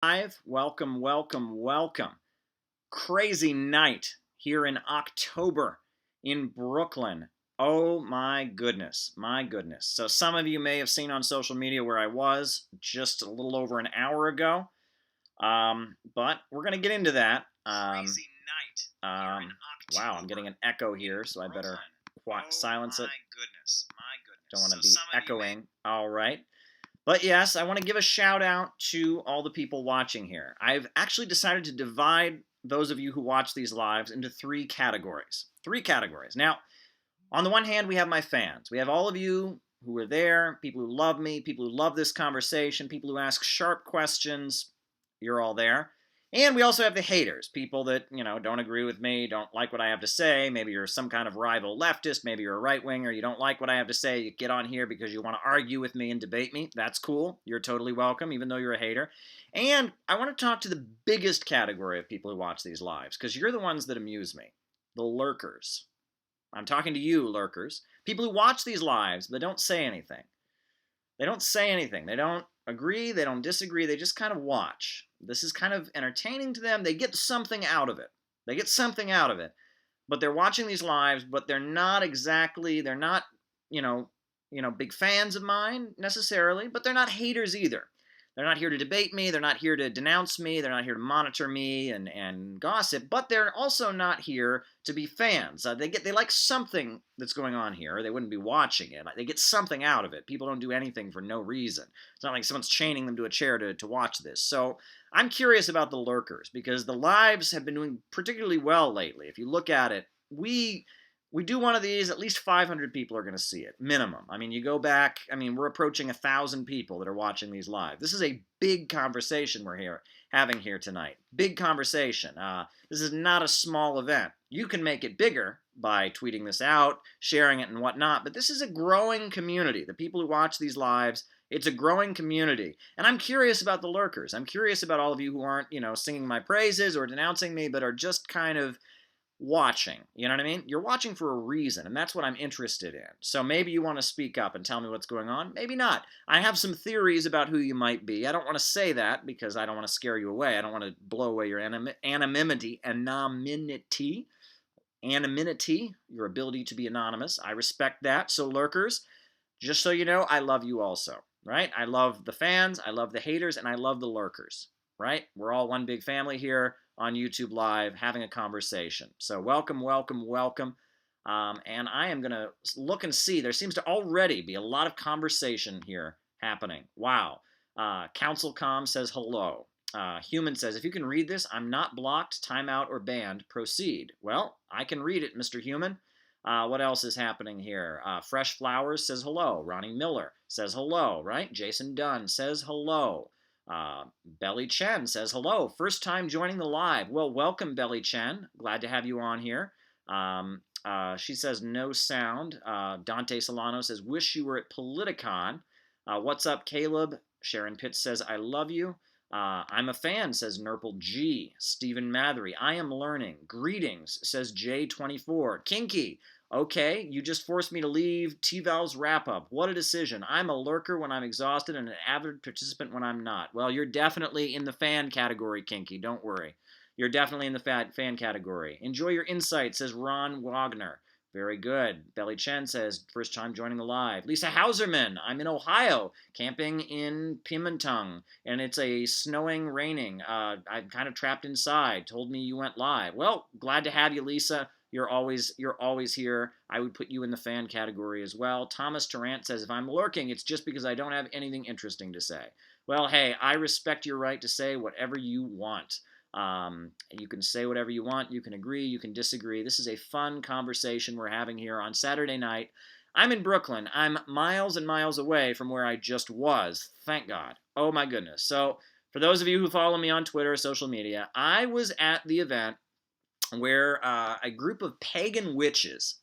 Live. Welcome, welcome, welcome. Crazy night here in October in Brooklyn. Oh my goodness, my goodness. So, some of you may have seen on social media where I was just a little over an hour ago. But we're going to get into that. Crazy night here in October. Wow, I'm getting an echo here, so I better silence it. My goodness, my goodness. Don't want to be echoing. All right. But yes, I want to give a shout out to all the people watching here. I've actually decided to divide those of you who watch these lives into three categories. Three categories. Now, on the one hand, we have my fans. We have all of you who are there, people who love me, people who love this conversation, people who ask sharp questions. You're all there. And we also have the haters, people that, don't agree with me, don't like what I have to say. Maybe you're some kind of rival leftist, maybe you're a right-winger, you don't like what I have to say, you get on here because you want to argue with me and debate me. That's cool. You're totally welcome, even though you're a hater. And I want to talk to the biggest category of people who watch these lives, because you're the ones that amuse me. The lurkers. I'm talking to you, lurkers. People who watch these lives but don't say anything. They don't say anything. They don't agree, they don't disagree, they just kind of watch. This is kind of entertaining to them. They get something out of it. They get something out of it. But they're watching these lives, but they're not, you know, big fans of mine necessarily, but they're not haters either. They're not here to debate me, they're not here to denounce me, they're not here to monitor me and gossip, but they're also not here to be fans. They like something that's going on here, or they wouldn't be watching it. They get something out of it. People don't do anything for no reason. It's not like someone's chaining them to a chair to watch this. So I'm curious about the lurkers, because the lives have been doing particularly well lately. If you look at it, we do one of these, at least 500 people are going to see it, minimum. I mean, you go back, we're approaching 1,000 people that are watching these live. This is a big conversation we're having here tonight. Big conversation. This is not a small event. You can make it bigger by tweeting this out, sharing it and whatnot, but this is a growing community. The people who watch these lives, it's a growing community. And I'm curious about the lurkers. I'm curious about all of you who aren't, singing my praises or denouncing me, but are just kind of watching. You know what I mean? You're watching for a reason, and that's what I'm interested in. So maybe you want to speak up and tell me what's going on. Maybe not. I have some theories about who you might be. I don't want to say that because I don't want to scare you away. I don't want to blow away your anonymity, your ability to be anonymous. I respect that. So lurkers, just so you know, I love you also, right? I love the fans, I love the haters, and I love the lurkers, right? We're all one big family here on YouTube Live having a conversation. So welcome, welcome, welcome. And I am going to look and see. There seems to already be a lot of conversation here happening. Wow. CouncilCom says hello. Human says, if you can read this, I'm not blocked, timeout, or banned. Proceed. Well, I can read it, Mr. Human. What else is happening here? Fresh Flowers says hello. Ronnie Miller says hello, right? Jason Dunn says hello. Belly Chen says hello. First time joining the live. Well, welcome, Belly Chen. Glad to have you on here. She says no sound. Dante Solano says wish you were at Politicon. What's up, Caleb? Sharon Pitts says I love you. I'm a fan, says Nurple G. Stephen Mathery, I am learning. Greetings, says J24. Kinky, okay, you just forced me to leave T-Val's wrap-up. What a decision. I'm a lurker when I'm exhausted and an avid participant when I'm not. Well, you're definitely in the fan category, Kinky, don't worry. You're definitely in the fan category. Enjoy your insight, says Ron Wagner. Very good. Belly Chen says, first time joining the live. Lisa Hauserman, I'm in Ohio, camping in Pimentung, and it's a snowing, raining. I'm kind of trapped inside. Told me you went live. Well, glad to have you, Lisa. You're always here. I would put you in the fan category as well. Thomas Tarrant says, if I'm lurking, it's just because I don't have anything interesting to say. Well, hey, I respect your right to say whatever you want. You can say whatever you want. You can agree. You can disagree. This is a fun conversation we're having here on Saturday night. I'm in Brooklyn. I'm miles and miles away from where I just was. Thank God. Oh, my goodness. So for those of you who follow me on Twitter or social media, I was at the event where a group of pagan witches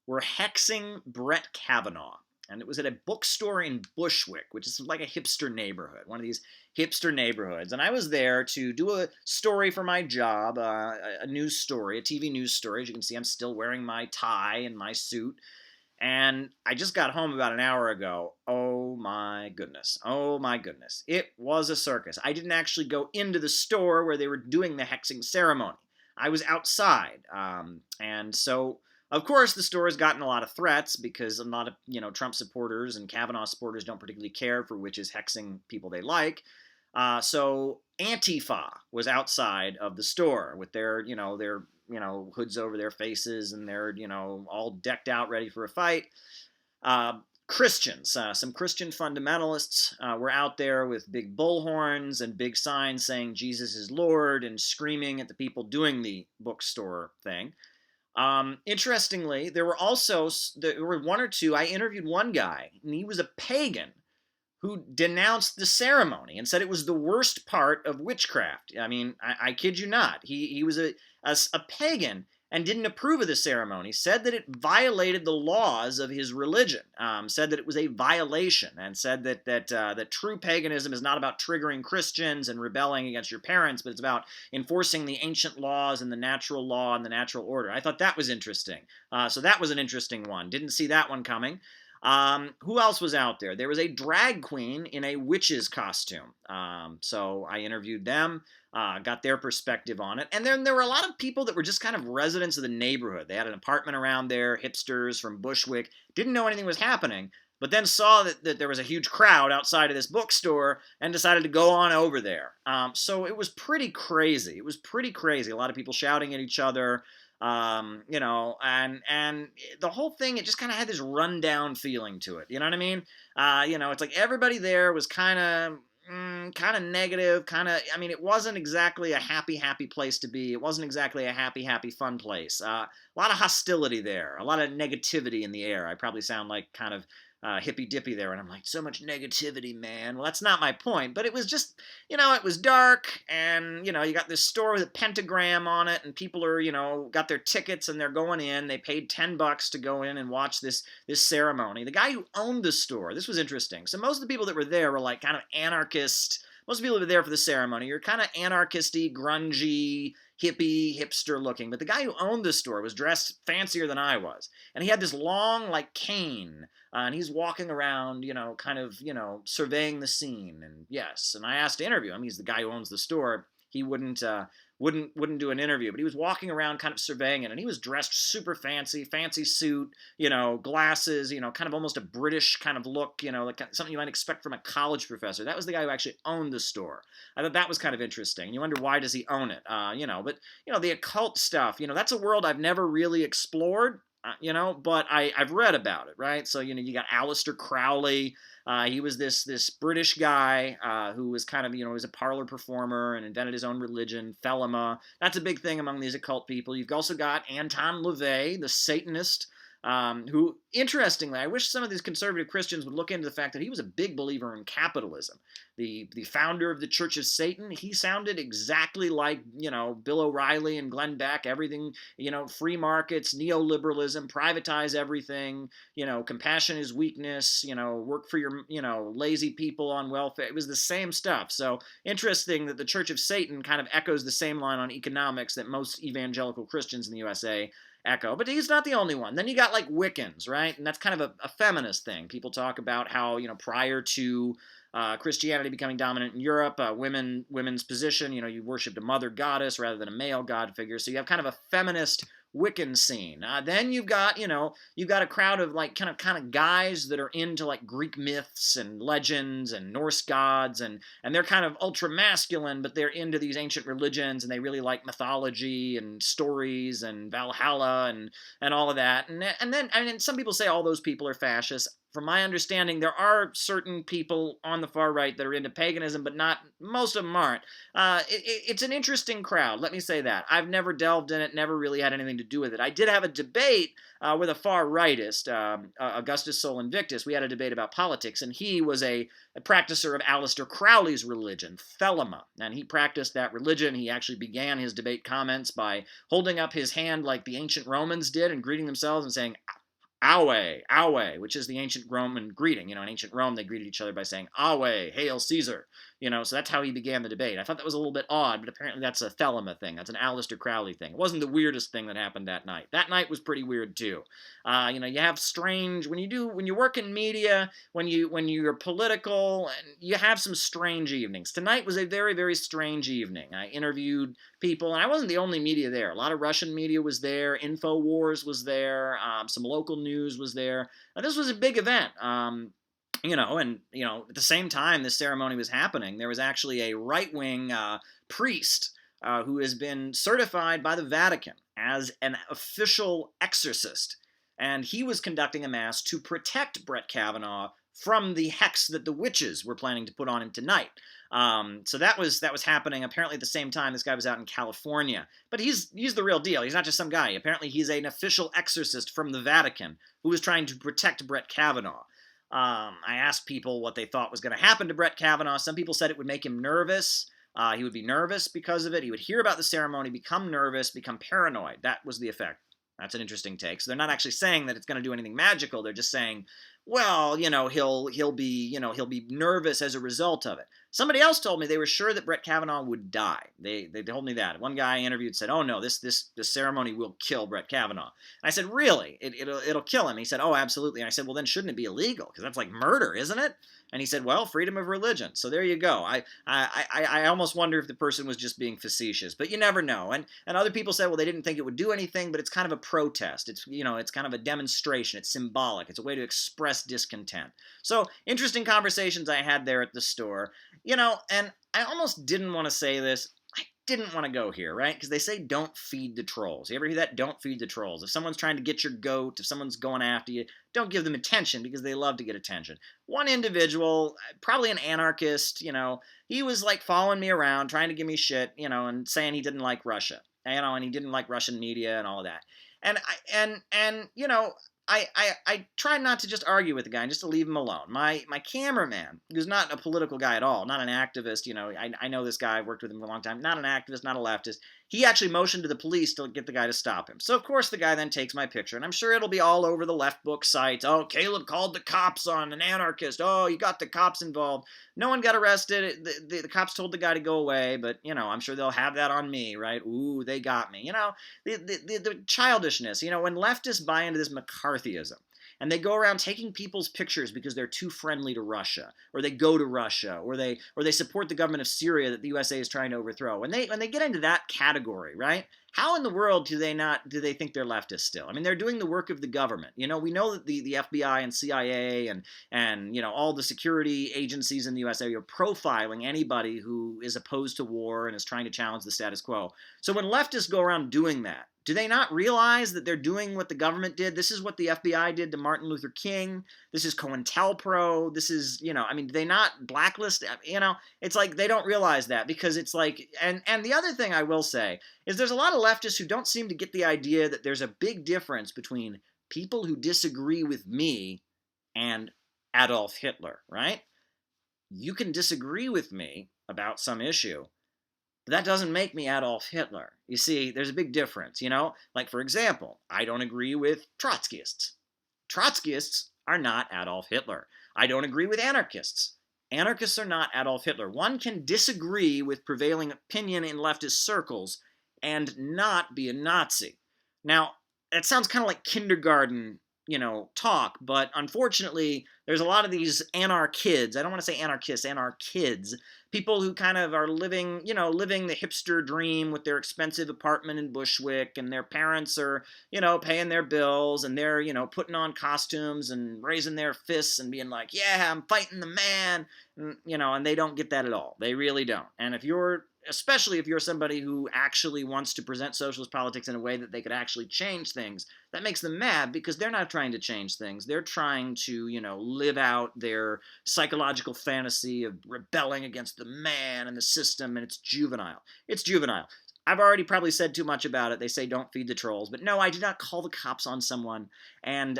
were hexing Brett Kavanaugh. And it was at a bookstore in Bushwick, which is like a hipster neighborhood, one of these hipster neighborhoods. And I was there to do a story for my job, a news story, a TV news story. As you can see, I'm still wearing my tie and my suit. And I just got home about an hour ago. Oh my goodness. Oh my goodness. It was a circus. I didn't actually go into the store where they were doing the hexing ceremony. I was outside. And so, of course, the store has gotten a lot of threats because a lot of, Trump supporters and Kavanaugh supporters don't particularly care for which is hexing people they like. So Antifa was outside of the store with their hoods over their faces and they're, all decked out ready for a fight. Christians, some Christian fundamentalists were out there with big bullhorns and big signs saying Jesus is Lord and screaming at the people doing the bookstore thing. Interestingly, there were one or two. I interviewed one guy, and he was a pagan who denounced the ceremony and said it was the worst part of witchcraft. I mean, I kid you not. He was a pagan and didn't approve of the ceremony, said that it violated the laws of his religion, said that it was a violation, and said that true paganism is not about triggering Christians and rebelling against your parents, but it's about enforcing the ancient laws and the natural law and the natural order. I thought that was interesting. So that was an interesting one. Didn't see that one coming. Who else was out there? There was a drag queen in a witch's costume. So I interviewed them, got their perspective on it. And then there were a lot of people that were just kind of residents of the neighborhood. They had an apartment around there, hipsters from Bushwick, didn't know anything was happening, but then saw that there was a huge crowd outside of this bookstore and decided to go on over there. So it was pretty crazy. It was pretty crazy. A lot of people shouting at each other. And the whole thing, it just kind of had this rundown feeling to it. You know what I mean? It's like everybody there was kind of negative, I mean, it wasn't exactly a happy place to be. It wasn't exactly a happy, fun place. A lot of hostility there, a lot of negativity in the air. I probably sound like kind of hippy-dippy there, and I'm like, so much negativity, man. Well, that's not my point, but it was just, it was dark, and, you got this store with a pentagram on it, and people are, got their tickets, and they're going in. They paid $10 to go in and watch this ceremony. The guy who owned the store, this was interesting. So most of the people that were there were, like, kind of anarchist. Most of the people that were there for the ceremony are kind of anarchisty, grungy, hippie, hipster looking. But the guy who owned the store was dressed fancier than I was. And he had this long, like, cane. And he's walking around, kind of, surveying the scene. And yes, and I asked to interview him. He's the guy who owns the store. He wouldn't do an interview, but he was walking around kind of surveying it, and he was dressed super fancy suit, glasses, kind of almost a British kind of look, like something you might expect from a college professor. That was the guy who actually owned the store. I thought that was kind of interesting. You wonder, why does he own it? But the occult stuff, that's a world I've never really explored. But I've read about it, right? So, you got Aleister Crowley. He was this British guy who was kind of, was a parlor performer and invented his own religion, Thelema. That's a big thing among these occult people. You've also got Anton LaVey, the Satanist, who, interestingly, I wish some of these conservative Christians would look into the fact that he was a big believer in capitalism. The founder of the Church of Satan, he sounded exactly like, Bill O'Reilly and Glenn Beck, everything, free markets, neoliberalism, privatize everything, compassion is weakness, work for your, lazy people on welfare. It was the same stuff. So interesting that the Church of Satan kind of echoes the same line on economics that most evangelical Christians in the USA echo. But he's not the only one. Then you got like Wiccans, right? And that's kind of a feminist thing. People talk about how, prior to Christianity becoming dominant in Europe, women's position, you worshipped a mother goddess rather than a male god figure. So you have kind of a feminist Wiccan scene. Then you've got a crowd of like kind of guys that are into like Greek myths and legends and Norse gods, and they're kind of ultra masculine, but they're into these ancient religions and they really like mythology and stories and Valhalla and all of that. And then some people say all those people are fascists. From my understanding, there are certain people on the far right that are into paganism, but most of them aren't. It's an interesting crowd, let me say that. I've never delved in it, never really had anything to do with it. I did have a debate with a far rightist, Augustus Sol Invictus. We had a debate about politics, and he was a practicer of Aleister Crowley's religion, Thelema, and he practiced that religion. He actually began his debate comments by holding up his hand like the ancient Romans did and greeting themselves and saying, Awe, Awe, which is the ancient Roman greeting. In ancient Rome, they greeted each other by saying, Awe, Hail Caesar. So that's how he began the debate. I thought that was a little bit odd, but apparently that's a Thelema thing. That's an Aleister Crowley thing. It wasn't the weirdest thing that happened that night. That night was pretty weird too. You have strange when you work in media, when you're political, and you have some strange evenings. Tonight was a very, very strange evening. I interviewed people, and I wasn't the only media there. A lot of Russian media was there. InfoWars was there. Some local news was there. This was a big event. At the same time this ceremony was happening, there was actually a right-wing priest who has been certified by the Vatican as an official exorcist, and he was conducting a mass to protect Brett Kavanaugh from the hex that the witches were planning to put on him tonight. So that was happening apparently at the same time. This guy was out in California, but he's the real deal. He's not just some guy. Apparently he's an official exorcist from the Vatican who was trying to protect Brett Kavanaugh. I asked people what they thought was going to happen to Brett Kavanaugh. Some people said it would make him nervous. He would be nervous because of it. He would hear about the ceremony, become nervous, become paranoid. That was the effect. That's an interesting take. So they're not actually saying that it's going to do anything magical. They're just saying, well, he'll be nervous as a result of it. Somebody else told me they were sure that Brett Kavanaugh would die. They told me that. One guy I interviewed said, "Oh no, this ceremony will kill Brett Kavanaugh." And I said, "Really? It'll kill him?" He said, "Oh, absolutely." And I said, "Well, then shouldn't it be illegal? Because that's like murder, isn't it?" And he said, "Well, freedom of religion." So there you go. I almost wonder if the person was just being facetious, but you never know. And other people said, well, they didn't think it would do anything, but it's kind of a protest. It's kind of a demonstration. It's symbolic. It's a way to express discontent. So interesting conversations I had there at the store. And I almost didn't want to say this. I didn't want to go here, right? Because they say don't feed the trolls. You ever hear that? Don't feed the trolls. If someone's trying to get your goat, if someone's going after you, don't give them attention because they love to get attention. One individual, probably an anarchist, he was like following me around, trying to give me shit, and saying he didn't like Russia, and he didn't like Russian media and all of that. I try not to just argue with the guy and just to leave him alone. My cameraman, who's not a political guy at all, not an activist, I know this guy, I've worked with him for a long time, not an activist, not a leftist. He actually motioned to the police to get the guy to stop him. So, of course, the guy then takes my picture, and I'm sure it'll be all over the left book sites. Oh, Caleb called the cops on an anarchist. Oh, you got the cops involved. No one got arrested. The cops told the guy to go away, but, I'm sure they'll have that on me, right? Ooh, they got me. The childishness, when leftists buy into this McCarthyism, and they go around taking people's pictures because they're too friendly to Russia, or they go to Russia, or they support the government of Syria that the USA is trying to overthrow. When they get into that category, right? How in the world do they think they're leftists still? I mean, they're doing the work of the government. We know that the FBI and CIA and all the security agencies in the USA are profiling anybody who is opposed to war and is trying to challenge the status quo. So when leftists go around doing that, do they not realize that they're doing what the government did? This is what the FBI did to Martin Luther King. This is COINTELPRO. This is, do they not blacklist? It's like they don't realize that because it's like, and the other thing I will say is there's a lot of leftists who don't seem to get the idea that there's a big difference between people who disagree with me and Adolf Hitler, right? You can disagree with me about some issue, but that doesn't make me Adolf Hitler. You see, there's a big difference, Like, for example, I don't agree with Trotskyists. Trotskyists are not Adolf Hitler. I don't agree with anarchists. Anarchists are not Adolf Hitler. One can disagree with prevailing opinion in leftist circles and not be a Nazi. Now, that sounds kind of like kindergarten, talk, but unfortunately, there's a lot of these kids. I don't want to say anarchists, kids. People who kind of are living the hipster dream with their expensive apartment in Bushwick, and their parents are, paying their bills, and they're, putting on costumes and raising their fists and being like, yeah, I'm fighting the man, and they don't get that at all. They really don't. And especially if you're somebody who actually wants to present socialist politics in a way that they could actually change things, that makes them mad because they're not trying to change things. They're trying to, live out their psychological fantasy of rebelling against the man and the system, and it's juvenile. It's juvenile. I've already probably said too much about it. They say don't feed the trolls. But no, I did not call the cops on someone. And,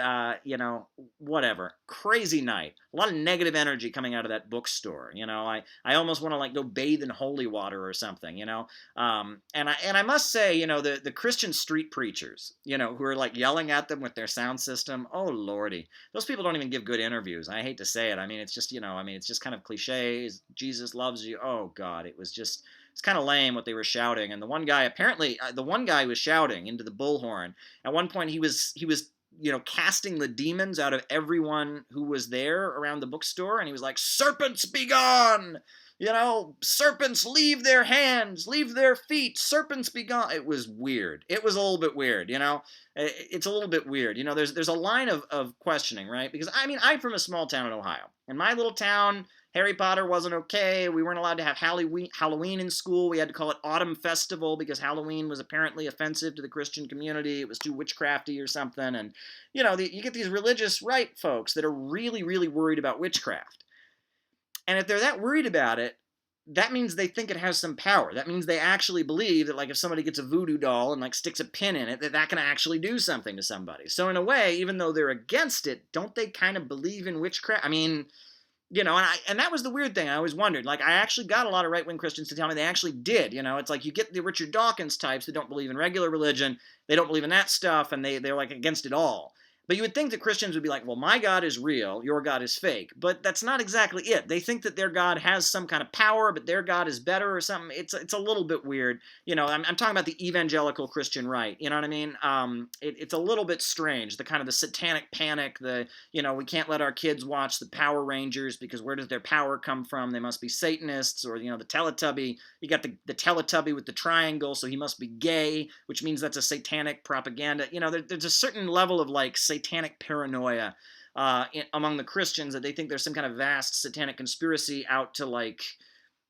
whatever. Crazy night. A lot of negative energy coming out of that bookstore. I almost want to like go bathe in holy water or something, And I must say, the Christian street preachers, who are like yelling at them with their sound system. Oh, Lordy. Those people don't even give good interviews. I hate to say it. I mean, it's just, it's just kind of cliches. Jesus loves you. Oh, God. It's kind of lame what they were shouting. And the one guy, apparently, the one guy was shouting into the bullhorn. At one point, he was casting the demons out of everyone who was there around the bookstore. And he was like, serpents be gone! Serpents leave their hands, leave their feet, serpents be gone. It was weird. It was a little bit weird, It's a little bit weird. There's a line of questioning, right? Because, I'm from a small town in Ohio. In my little town, Harry Potter wasn't okay. We weren't allowed to have Halloween in school. We had to call it Autumn Festival because Halloween was apparently offensive to the Christian community. It was too witchcrafty or something. And, you get these religious right folks that are really, really worried about witchcraft. And if they're that worried about it, that means they think it has some power. That means they actually believe that, like, if somebody gets a voodoo doll and, like, sticks a pin in it, that can actually do something to somebody. So in a way, even though they're against it, don't they kind of believe in witchcraft? And that was the weird thing. I always wondered. Like, I actually got a lot of right-wing Christians to tell me they actually did. It's like you get the Richard Dawkins types that don't believe in regular religion. They don't believe in that stuff, and they're like against it all. But you would think that Christians would be like, well, my God is real, your God is fake. But that's not exactly it. They think that their God has some kind of power, but their God is better or something. It's a little bit weird. I'm talking about the evangelical Christian right. You know what I mean? It's a little bit strange. The kind of the satanic panic, we can't let our kids watch the Power Rangers because where does their power come from? They must be Satanists, or, the Teletubby. You got the Teletubby with the triangle, so he must be gay, which means that's a satanic propaganda. There's a certain level of, like, satanic paranoia among the Christians that they think there's some kind of vast satanic conspiracy out to, like,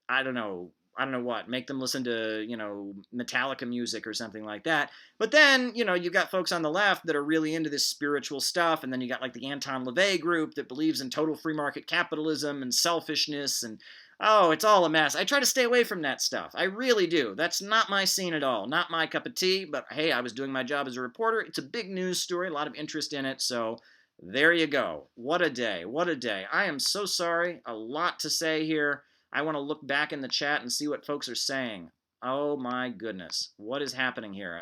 I don't know what, make them listen to, Metallica music or something like that. But then, you got folks on the left that are really into this spiritual stuff, and then you got, like, the Anton LaVey group that believes in total free market capitalism and selfishness, and oh, it's all a mess. I try to stay away from that stuff. I really do. That's not my scene at all. Not my cup of tea, but hey, I was doing my job as a reporter. It's a big news story, a lot of interest in it, so there you go. What a day. What a day. I am so sorry. A lot to say here. I want to look back in the chat and see what folks are saying. Oh my goodness. What is happening here?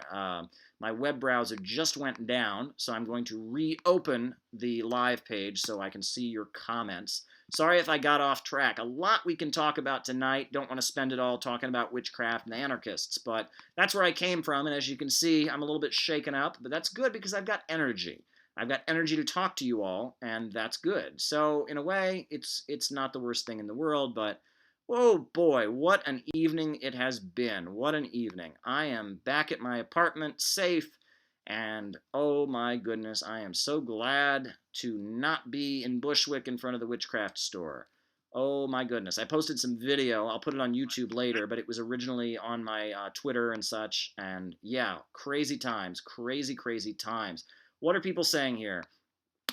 My web browser just went down, so I'm going to reopen the live page so I can see your comments. Sorry if I got off track. A lot we can talk about tonight. Don't want to spend it all talking about witchcraft and anarchists, but that's where I came from, and as you can see, I'm a little bit shaken up, but that's good because I've got energy. I've got energy to talk to you all, and that's good. So in a way, it's not the worst thing in the world, but oh boy, what an evening it has been. What an evening. I am back at my apartment, safe, and oh my goodness, I am so glad to not be in Bushwick in front of the witchcraft store. Oh my goodness. I posted some video. I'll put it on YouTube later, but it was originally on my Twitter and such. And yeah, crazy times. Crazy, crazy times. What are people saying here?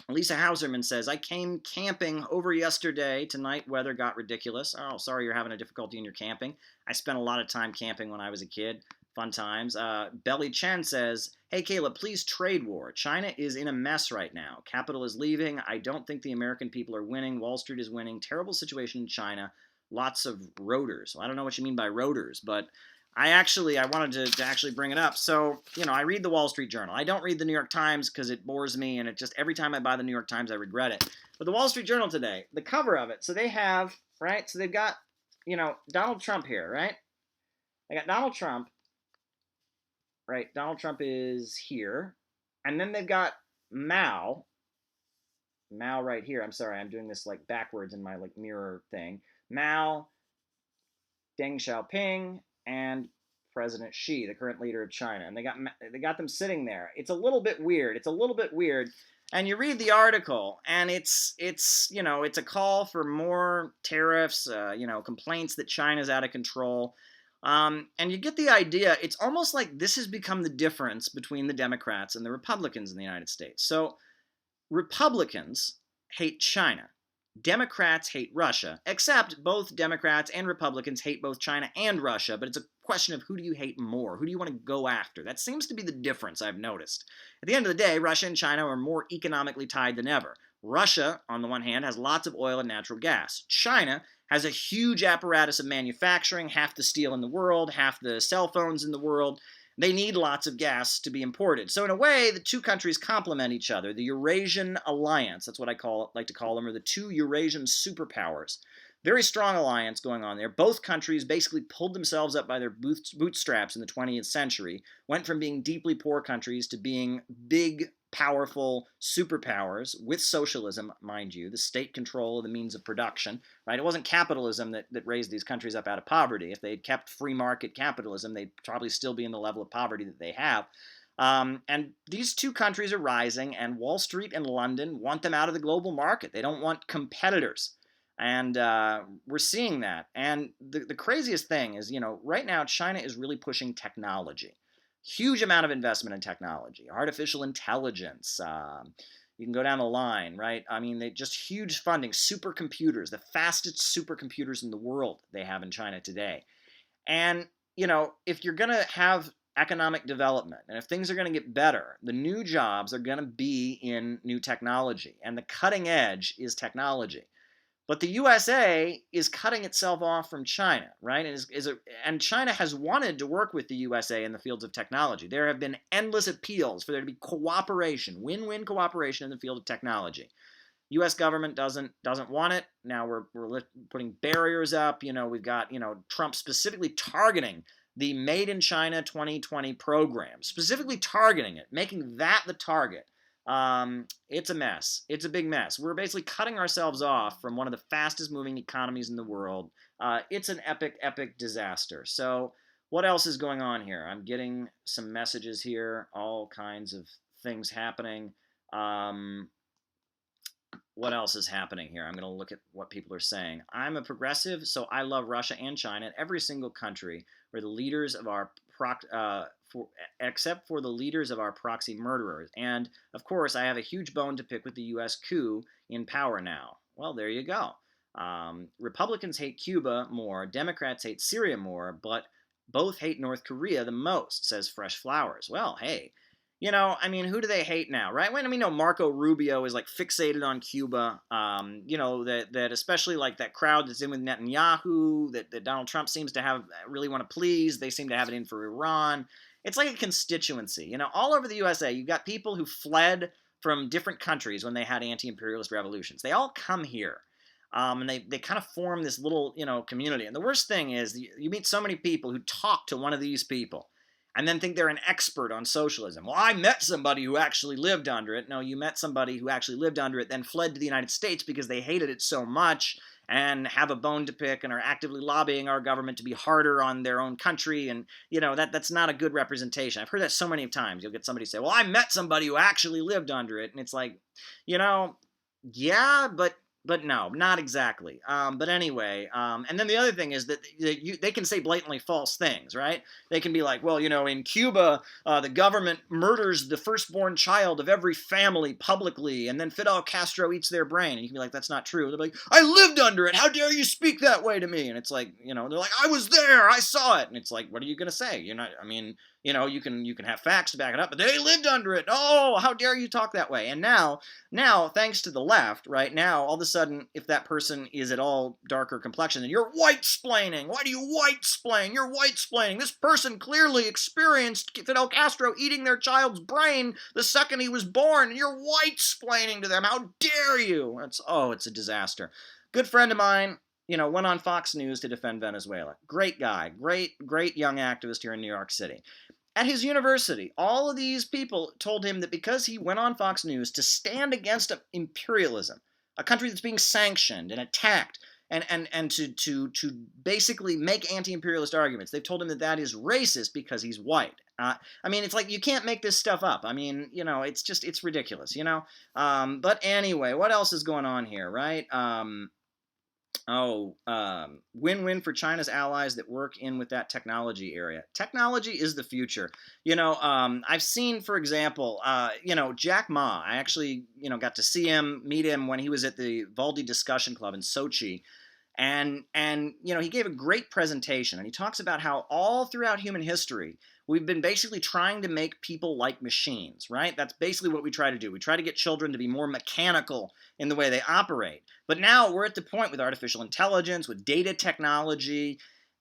Lisa Hauserman says, I came camping over yesterday. Tonight, weather got ridiculous. Oh, sorry you're having a difficulty in your camping. I spent a lot of time camping when I was a kid. Fun times. Belly Chen says, hey, Caleb, please trade war. China is in a mess right now. Capital is leaving. I don't think the American people are winning. Wall Street is winning. Terrible situation in China. Lots of roaders. I don't know what you mean by roaders, but I wanted to actually bring it up. So, I read the Wall Street Journal. I don't read the New York Times because it bores me, and it just, every time I buy the New York Times, I regret it. But the Wall Street Journal today, the cover of it, so they have, right, so they've got, Donald Trump here, right? They got Donald Trump, right? Donald Trump is here. And then they've got Mao right here. I'm sorry, I'm doing this, like, backwards in my, like, mirror thing. Mao, Deng Xiaoping, and President Xi, the current leader of China. And they got them sitting there. It's a little bit weird. And you read the article, and it's a call for more tariffs, complaints that China's out of control. And you get the idea. It's almost like this has become the difference between the Democrats and the Republicans in the United States. So Republicans hate China. Democrats hate Russia, except both Democrats and Republicans hate both China and Russia, but it's a question of who do you hate more? Who do you want to go after? That seems to be the difference I've noticed. At the end of the day, Russia and China are more economically tied than ever. Russia, on the one hand, has lots of oil and natural gas. China has a huge apparatus of manufacturing, half the steel in the world, half the cell phones in the world. They need lots of gas to be imported. So in a way, the two countries complement each other. The Eurasian alliance, that's what like to call them, or the two Eurasian superpowers. Very strong alliance going on there. Both countries basically pulled themselves up by their bootstraps in the 20th century, went from being deeply poor countries to being big, powerful superpowers with socialism, mind you, the state control of the means of production, right? It wasn't capitalism that raised these countries up out of poverty. If they'd kept free market capitalism, they'd probably still be in the level of poverty that they have. And these two countries are rising, and Wall Street and London want them out of the global market. They don't want competitors. And we're seeing that. And the craziest thing is, right now China is really pushing technology. Huge amount of investment in technology, artificial intelligence. You can go down the line, right? I mean, they just huge funding, supercomputers, the fastest supercomputers in the world they have in China today. And, if you're going to have economic development and if things are going to get better, the new jobs are going to be in new technology. And the cutting edge is technology. But the USA is cutting itself off from China, right? And China has wanted to work with the USA in the fields of technology. There have been endless appeals for there to be cooperation, win-win cooperation in the field of technology. U.S. government doesn't want it. Now we're putting barriers up. We've got Trump specifically targeting the Made in China 2020 program, specifically targeting it, making that the target. It's a mess. It's a big mess. We're basically cutting ourselves off from one of the fastest moving economies in the world. It's an epic, epic disaster. So what else is going on here? I'm getting some messages here, all kinds of things happening. What else is happening here? I'm going to look at what people are saying. I'm a progressive, so I love Russia and China and every single country where the leaders of our except for the leaders of our proxy murderers. And, of course, I have a huge bone to pick with the U.S. coup in power now. Well, there you go. Republicans hate Cuba more, Democrats hate Syria more, but both hate North Korea the most, says Fresh Flowers. Well, hey, who do they hate now, right? Marco Rubio is, fixated on Cuba. That especially, that crowd that's in with Netanyahu, that Donald Trump seems to really want to please. They seem to have it in for Iran. It's like a constituency. All over the USA, you've got people who fled from different countries when they had anti-imperialist revolutions. They all come here. And they kind of form this little, community. And the worst thing is you meet so many people who talk to one of these people and then think they're an expert on socialism. Well, I met somebody who actually lived under it. No, you met somebody who actually lived under it, then fled to the United States because they hated it so much and have a bone to pick and are actively lobbying our government to be harder on their own country. And, that's not a good representation. I've heard that so many times. You'll get somebody say, well, I met somebody who actually lived under it. And it's like, yeah, but no, not exactly. But anyway, and then the other thing is that they can say blatantly false things, right? They can be like, well, in Cuba, the government murders the firstborn child of every family publicly, and then Fidel Castro eats their brain. And you can be like, that's not true. They're like, I lived under it. How dare you speak that way to me? And it's like, they're like, I was there. I saw it. And it's like, what are you going to say? You're not, you can have facts to back it up, but they lived under it. Oh, how dare you talk that way? And now, thanks to the left, right now, all of a sudden, if that person is at all darker complexion, then you're white-splaining. Why do you white-splain? You're white-splaining. This person clearly experienced Fidel Castro eating their child's brain the second he was born, and you're white-splaining to them. How dare you? It's a disaster. Good friend of mine, went on Fox News to defend Venezuela. Great guy. Great young activist here in New York City. At his university, all of these people told him that because he went on Fox News to stand against imperialism, a country that's being sanctioned and attacked, and to basically make anti-imperialist arguments, they've told him that is racist because he's white. It's like you can't make this stuff up. It's ridiculous, But anyway, what else is going on here, right? Win-win for China's allies that work in with that technology area. Technology is the future. I've seen, for example, Jack Ma. I actually, got to see him, meet him when he was at the Valdi Discussion Club in Sochi. And he gave a great presentation, and he talks about how all throughout human history we've been basically trying to make people like machines, right? That's basically what we try to do. We try to get children to be more mechanical in the way they operate. But now we're at the point with artificial intelligence, with data technology,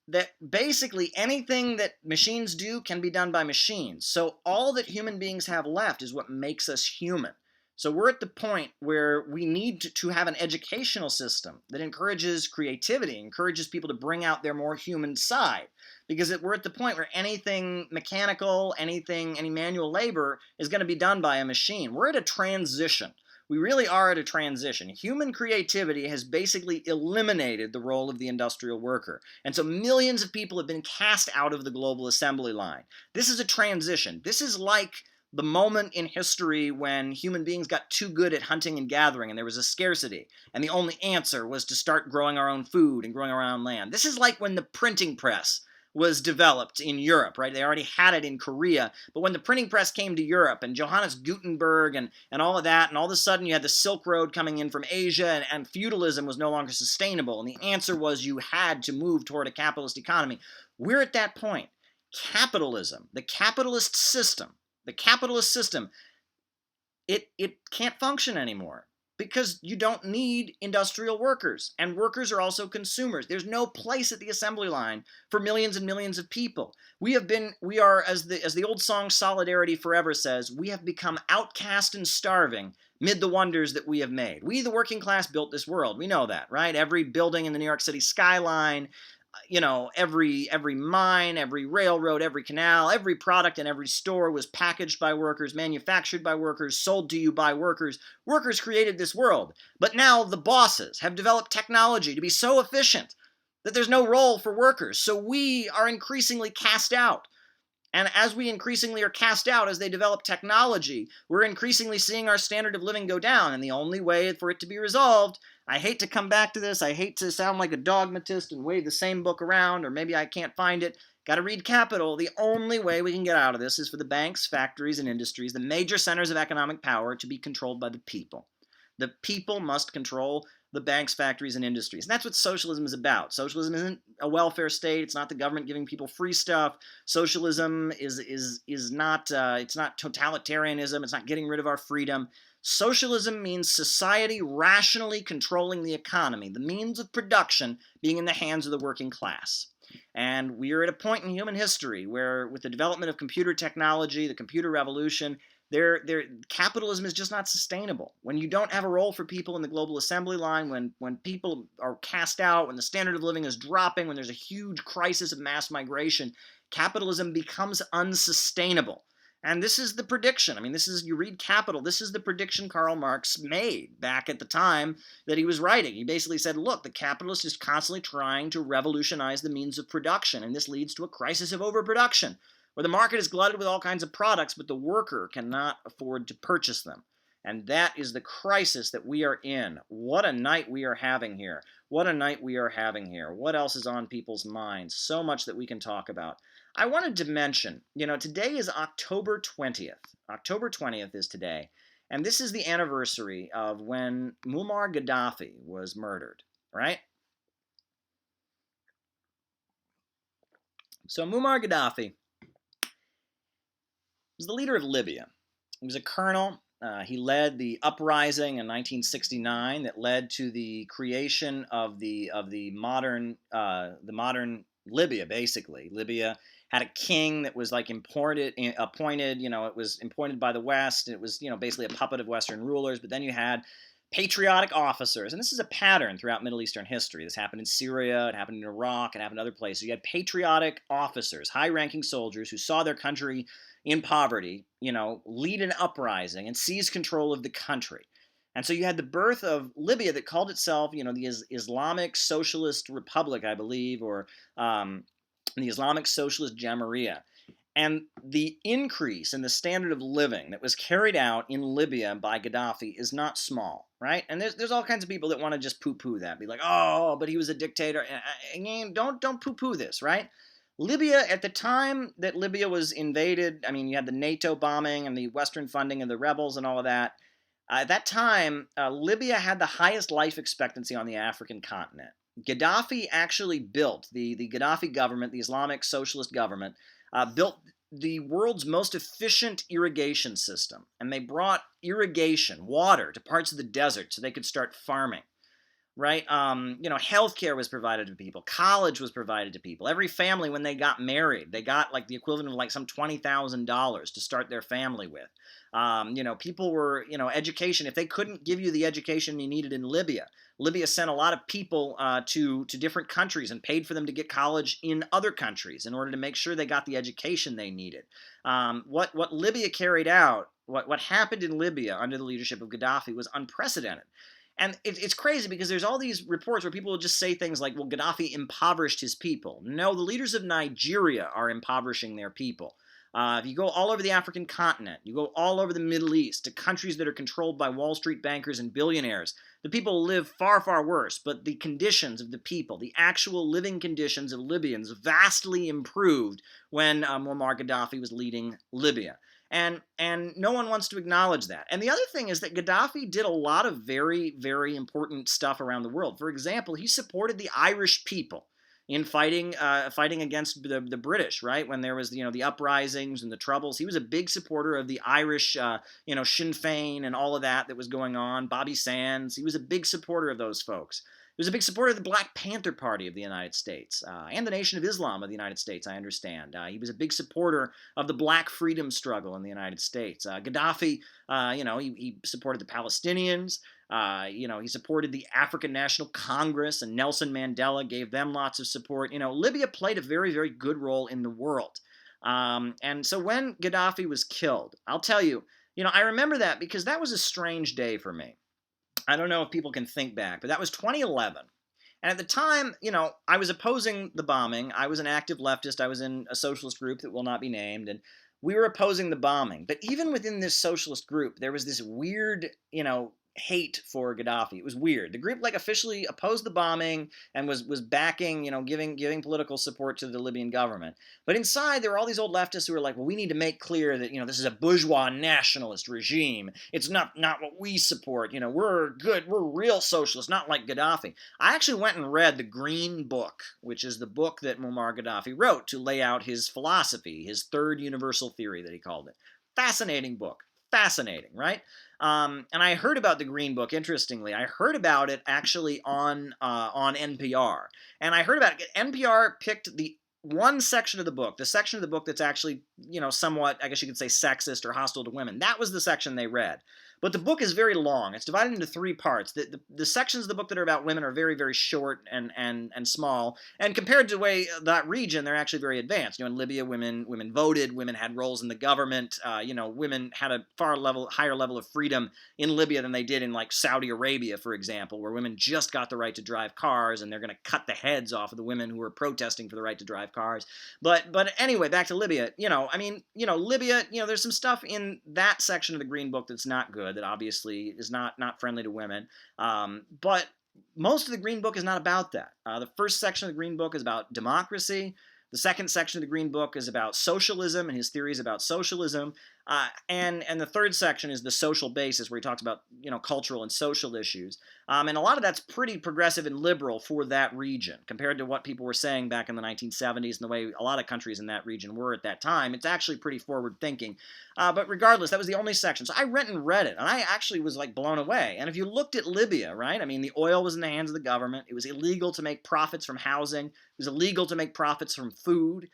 that basically anything that machines do can be done by machines. So all that human beings have left is what makes us human. So we're at the point where we need to have an educational system that encourages creativity, encourages people to bring out their more human side. Because we're at the point where anything mechanical, any manual labor is going to be done by a machine. We're at a transition. We really are at a transition. Human creativity has basically eliminated the role of the industrial worker. And so millions of people have been cast out of the global assembly line. This is a transition. This is like the moment in history when human beings got too good at hunting and gathering and there was a scarcity, and the only answer was to start growing our own food and growing our own land. This is like when the printing press was developed in Europe, right? They already had it in Korea, but when the printing press came to Europe and Johannes Gutenberg and all of that, and all of a sudden you had the Silk Road coming in from Asia, and feudalism was no longer sustainable, and the answer was you had to move toward a capitalist economy. We're at that point. Capitalism, the capitalist system, it can't function anymore because you don't need industrial workers, and workers are also consumers. There's no place at the assembly line for millions and millions of people. We are, as the old song Solidarity Forever says, we have become outcast and starving mid the wonders that we have made. We, the working class, built this world. We know that, right? Every building in the New York City skyline, every mine, every railroad, every canal, every product in every store was packaged by workers, manufactured by workers, sold to you by workers. Workers created this world. But now the bosses have developed technology to be so efficient that there's no role for workers. So we are increasingly cast out. And as we increasingly are cast out as they develop technology, we're increasingly seeing our standard of living go down. And the only way for it to be resolved, I hate to come back to this, I hate to sound like a dogmatist and wave the same book around, or maybe I can't find it. Got to read Capital. The only way we can get out of this is for the banks, factories, and industries, the major centers of economic power, to be controlled by the people. The people must control the banks, factories, and industries. And that's what socialism is about. Socialism isn't a welfare state. It's not the government giving people free stuff. Socialism is not it's not totalitarianism. It's not getting rid of our freedom. Socialism means society rationally controlling the economy, the means of production being in the hands of the working class. And we are at a point in human history where, with the development of computer technology, the computer revolution, capitalism is just not sustainable. When you don't have a role for people in the global assembly line, when people are cast out, when the standard of living is dropping, when there's a huge crisis of mass migration, capitalism becomes unsustainable. And this is the prediction. I mean, you read Capital, this is the prediction Karl Marx made back at the time that he was writing. He basically said, look, the capitalist is constantly trying to revolutionize the means of production, and this leads to a crisis of overproduction, where the market is glutted with all kinds of products, but the worker cannot afford to purchase them. And that is the crisis that we are in. What a night we are having here. What a night we are having here. What else is on people's minds? So much that we can talk about. I wanted to mention, today is October 20th. October 20th is today. And this is the anniversary of when Muammar Gaddafi was murdered, right? So Muammar Gaddafi was the leader of Libya. He was a colonel. He led the uprising in 1969 that led to the creation of the modern Libya. Basically, Libya had a king that was like appointed. It was appointed by the West. It was basically a puppet of Western rulers. But then you had patriotic officers, and this is a pattern throughout Middle Eastern history. This happened in Syria, it happened in Iraq, it happened in other places. You had patriotic officers, high-ranking soldiers who saw their country in poverty, lead an uprising and seize control of the country. And so you had the birth of Libya that called itself, the Islamic Socialist Republic, I believe, or the Islamic Socialist Jamahiriya. And the increase in the standard of living that was carried out in Libya by Gaddafi is not small, right? And there's all kinds of people that want to just poo-poo that, be like, oh, but he was a dictator. And don't poo-poo this, right? Libya, at the time that Libya was invaded, I mean, you had the NATO bombing and the Western funding of the rebels and all of that. At that time, Libya had the highest life expectancy on the African continent. Gaddafi actually built, the Gaddafi government, the Islamic socialist government, built the world's most efficient irrigation system. And they brought irrigation, water, to parts of the desert so they could start farming. Right? Healthcare was provided to people. College was provided to people. Every family, when they got married, they got like the equivalent of like some $20,000 to start their family with. People were, education. If they couldn't give you the education you needed in Libya, Libya sent a lot of people to different countries and paid for them to get college in other countries in order to make sure they got the education they needed. What Libya carried out, what happened in Libya under the leadership of Gaddafi was unprecedented. And it's crazy because there's all these reports where people will just say things like, well, Gaddafi impoverished his people. No, the leaders of Nigeria are impoverishing their people. If you go all over the African continent, you go all over the Middle East, to countries that are controlled by Wall Street bankers and billionaires, the people live far, far worse. But the conditions of the people, the actual living conditions of Libyans, vastly improved when Muammar Gaddafi was leading Libya. And no one wants to acknowledge that. And the other thing is that Gaddafi did a lot of very, very important stuff around the world. For example, he supported the Irish people in fighting against the British, right? When there was the uprisings and the troubles, he was a big supporter of the Irish, Sinn Féin and all of that was going on. Bobby Sands, he was a big supporter of those folks. He was a big supporter of the Black Panther Party of the United States and the Nation of Islam of the United States, I understand. He was a big supporter of the Black freedom struggle in the United States. Gaddafi, he supported the Palestinians. He supported the African National Congress, and Nelson Mandela gave them lots of support. Libya played a very, very good role in the world. And so when Gaddafi was killed, I'll tell you, I remember that because that was a strange day for me. I don't know if people can think back, but that was 2011. And at the time, I was opposing the bombing. I was an active leftist. I was in a socialist group that will not be named. And we were opposing the bombing. But even within this socialist group, there was this weird, hate for Gaddafi. It was weird. The group officially opposed the bombing and was backing, giving political support to the Libyan government. But inside there were all these old leftists who were like, well, we need to make clear that, this is a bourgeois nationalist regime. It's not what we support. We're good. We're real socialists, not like Gaddafi. I actually went and read the Green Book, which is the book that Muammar Gaddafi wrote to lay out his philosophy, his third universal theory that he called it. Fascinating book. Fascinating, right? And I heard about the Green Book, interestingly. I heard about it actually on NPR. And I heard about it. NPR picked the one section of the book, the section of the book that's actually, somewhat, I guess you could say, sexist or hostile to women. That was the section they read. But the book is very long. It's divided into three parts. The sections of the book that are about women are very, very short and small. And compared to the way that region, they're actually very advanced. In Libya, women voted, women had roles in the government. Women had a higher level of freedom in Libya than they did in Saudi Arabia, for example, where women just got the right to drive cars, and they're going to cut the heads off of the women who were protesting for the right to drive cars. But anyway, back to Libya. Libya. There's some stuff in that section of the Green Book that's not good, that obviously is not friendly to women. But most of the Green Book is not about that. The first section of the Green Book is about democracy. The second section of the Green Book is about socialism and his theories about socialism. And the third section is the social basis, where he talks about cultural and social issues. And a lot of that's pretty progressive and liberal for that region compared to what people were saying back in the 1970s and the way a lot of countries in that region were at that time. It's actually pretty forward thinking. But regardless, that was the only section. So I went and read it, and I actually was blown away. And if you looked at Libya, right? The oil was in the hands of the government. It was illegal to make profits from housing. It was illegal to make profits from food.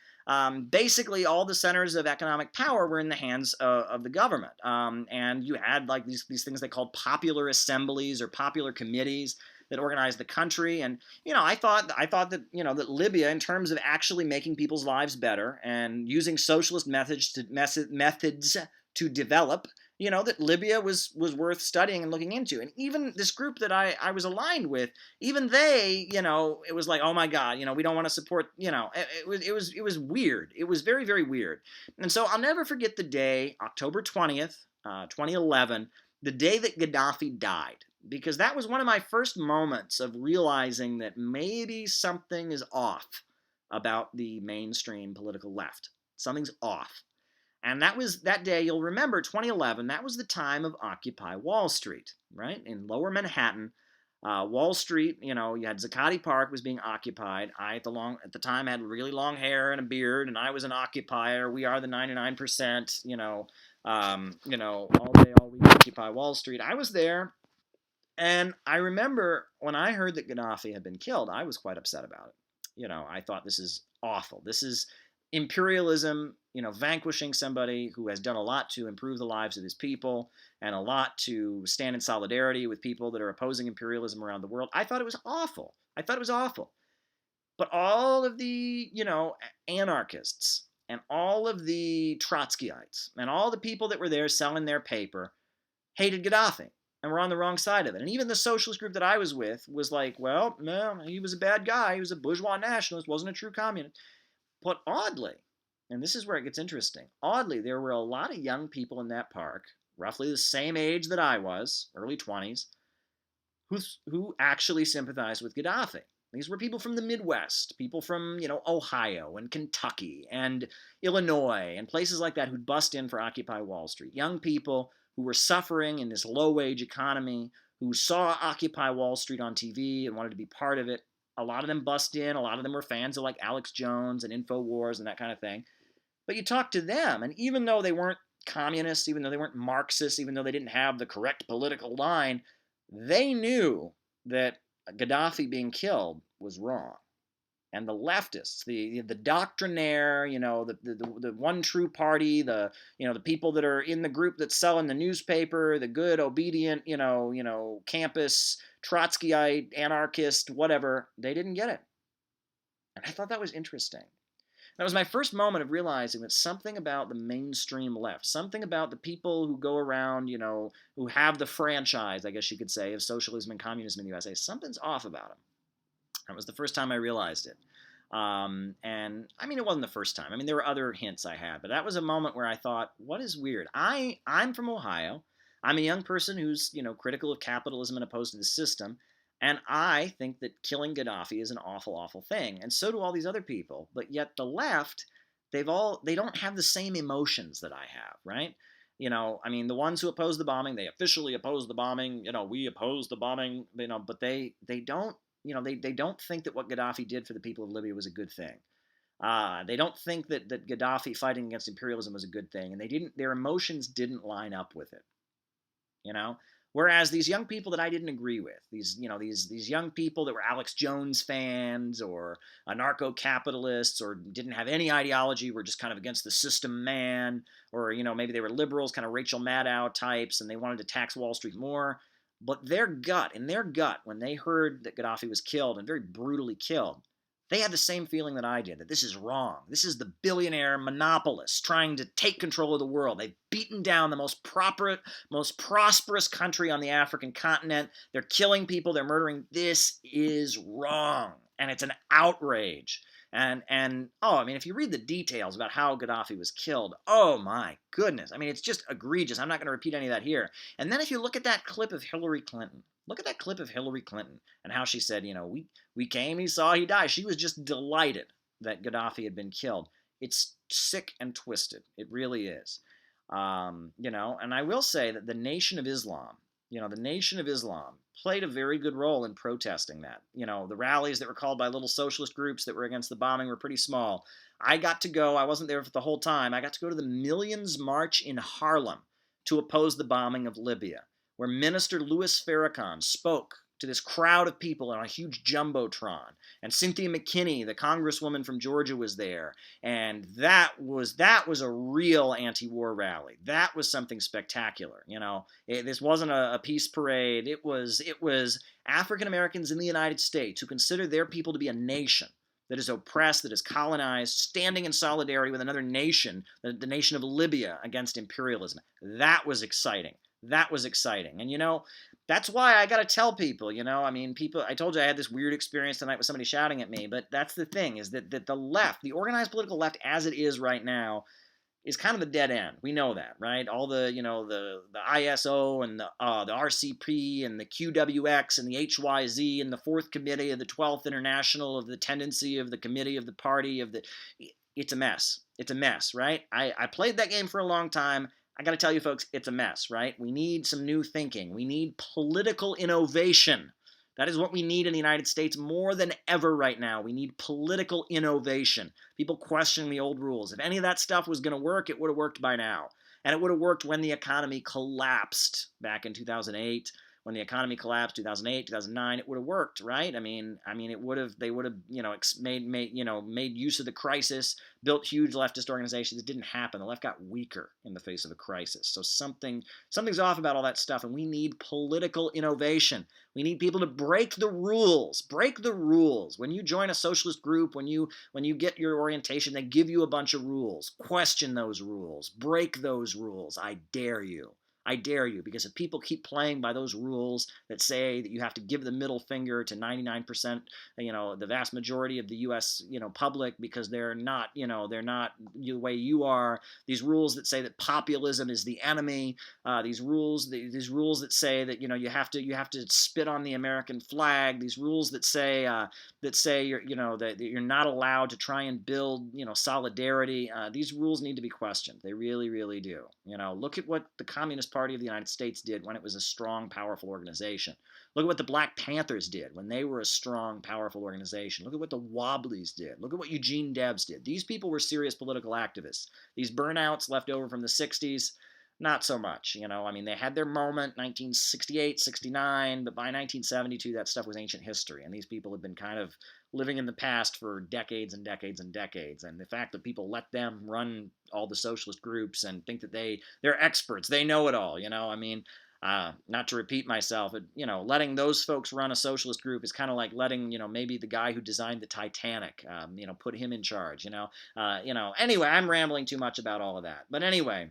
Basically, all the centers of economic power were in the hands of the government. And you had these things they called popular assemblies or popular committees that organized the country. And I thought that that Libya, in terms of actually making people's lives better and using socialist methods to develop that Libya was worth studying and looking into. And even this group that I was aligned with, even they, it was like, oh my God, we don't want to support, it was weird. It was very, very weird. And so I'll never forget the day, October 20th, 2011, the day that Gaddafi died, because that was one of my first moments of realizing that maybe something is off about the mainstream political left. Something's off. And that was that day, you'll remember, 2011, that was the time of Occupy Wall Street, right? In lower Manhattan, Wall Street, you had Zuccotti Park was being occupied. I, at the time, had really long hair and a beard, and I was an occupier. We are the 99%, all day, all week, Occupy Wall Street. I was there, and I remember when I heard that Gaddafi had been killed, I was quite upset about it. I thought, this is awful. This is imperialism, vanquishing somebody who has done a lot to improve the lives of his people and a lot to stand in solidarity with people that are opposing imperialism around the world. I thought it was awful. I thought it was awful. But all of the, anarchists and all of the Trotskyites and all the people that were there selling their paper hated Gaddafi and were on the wrong side of it. And even the socialist group that I was with was like, well, no, he was a bad guy. He was a bourgeois nationalist, wasn't a true communist. But oddly, and this is where it gets interesting, oddly, there were a lot of young people in that park, roughly the same age that I was, early 20s, who actually sympathized with Gaddafi. These were people from the Midwest, people from, Ohio and Kentucky and Illinois and places like that who'd bust in for Occupy Wall Street. Young people who were suffering in this low-wage economy, who saw Occupy Wall Street on TV and wanted to be part of it. A lot of them bust in. A lot of them were fans of like Alex Jones and InfoWars and that kind of thing. But you talk to them, and even though they weren't communists, even though they weren't Marxists, even though they didn't have the correct political line, they knew that Gaddafi being killed was wrong. And the leftists, the doctrinaire, the one true party, the people that are in the group that's selling the newspaper, the good, obedient, campus, Trotskyite, anarchist, whatever, they didn't get it. And I thought that was interesting. That was my first moment of realizing that something about the mainstream left, something about the people who go around, who have the franchise, I guess you could say, of socialism and communism in the USA, something's off about them. That was the first time I realized it. And I mean, it wasn't the first time. I mean, there were other hints I had, but that was a moment where I thought, what is weird? I'm from Ohio. I'm a young person who's, critical of capitalism and opposed to the system. And I think that killing Gaddafi is an awful, awful thing. And so do all these other people. But yet the left, they don't have the same emotions that I have, right? I mean, the ones who oppose the bombing, they officially oppose the bombing. We oppose the bombing, but they don't, they don't think that what Gaddafi did for the people of Libya was a good thing. They don't think that Gaddafi fighting against imperialism was a good thing, and their emotions didn't line up with it. Whereas these young people that I didn't agree with, these young people that were Alex Jones fans or anarcho-capitalists or didn't have any ideology, were just kind of against the system man, or maybe they were liberals, kind of Rachel Maddow types, and they wanted to tax Wall Street more. But in their gut, when they heard that Gaddafi was killed and very brutally killed, they had the same feeling that I did, that this is wrong. This is the billionaire monopolists trying to take control of the world. They've beaten down the most prosperous country on the African continent. They're killing people. They're murdering. This is wrong. And it's an outrage. And I mean, if you read the details about how Gaddafi was killed, oh my goodness. I mean, it's just egregious. I'm not going to repeat any of that here. And then if you look at that clip of Hillary Clinton, and how she said, we came, he saw, he died. She was just delighted that Gaddafi had been killed. It's sick and twisted. It really is. And I will say that the Nation of Islam played a very good role in protesting that. The rallies that were called by little socialist groups that were against the bombing were pretty small. I got to go, I wasn't there for the whole time, I got to go to the Millions March in Harlem to oppose the bombing of Libya, where Minister Louis Farrakhan spoke to this crowd of people on a huge jumbotron, and Cynthia McKinney, the congresswoman from Georgia, was there, and that was a real anti-war rally. That was something spectacular. This wasn't a peace parade. It was African Americans in the United States who consider their people to be a nation, that is oppressed, that is colonized, standing in solidarity with another nation, the nation of Libya, against imperialism. That was exciting. That was exciting. And, that's why I got to tell people, people, I told you I had this weird experience tonight with somebody shouting at me, but that's the thing, is that the left, the organized political left as it is right now, is kind of a dead end. We know that, right? All the, the ISO and the RCP and the QWX and the HYZ and the Fourth Committee of the 12th International of the tendency of the committee of the party of the, it's a mess. It's a mess, right? I played that game for a long time. I got to tell you folks, it's a mess, right? We need some new thinking. We need political innovation. That is what we need in the United States more than ever right now. We need political innovation. People questioning the old rules. If any of that stuff was going to work, it would have worked by now. And it would have worked when the economy collapsed back in 2008. When the economy collapsed, 2008, 2009, it would have worked, right? I mean, it would have. They would have, made use of the crisis, built huge leftist organizations. It didn't happen. The left got weaker in the face of a crisis. So something's off about all that stuff, and we need political innovation. We need people to break the rules. Break the rules. When you join a socialist group, when you get your orientation, they give you a bunch of rules. Question those rules. Break those rules. I dare you. I dare you, because if people keep playing by those rules that say that you have to give the middle finger to 99%, the vast majority of the U.S., public, because they're not the way you are, these rules that say that populism is the enemy, these rules that say that, you have to spit on the American flag, these rules that say that you're not allowed to try and build, solidarity, these rules need to be questioned. They really, really do. Look at what the Communist Party of the United States did when it was a strong, powerful organization. Look at what the Black Panthers did when they were a strong, powerful organization. Look at what the Wobblies did. Look at what Eugene Debs did. These people were serious political activists. These burnouts left over from the 60s, not so much. They had their moment, 1968, 69, but by 1972, that stuff was ancient history. And these people have been kind of living in the past for decades and decades and decades. And the fact that people let them run all the socialist groups and think that they're experts, they know it all, not to repeat myself, but, letting those folks run a socialist group is kind of like letting, maybe the guy who designed the Titanic, put him in charge, Anyway, I'm rambling too much about all of that. But anyway,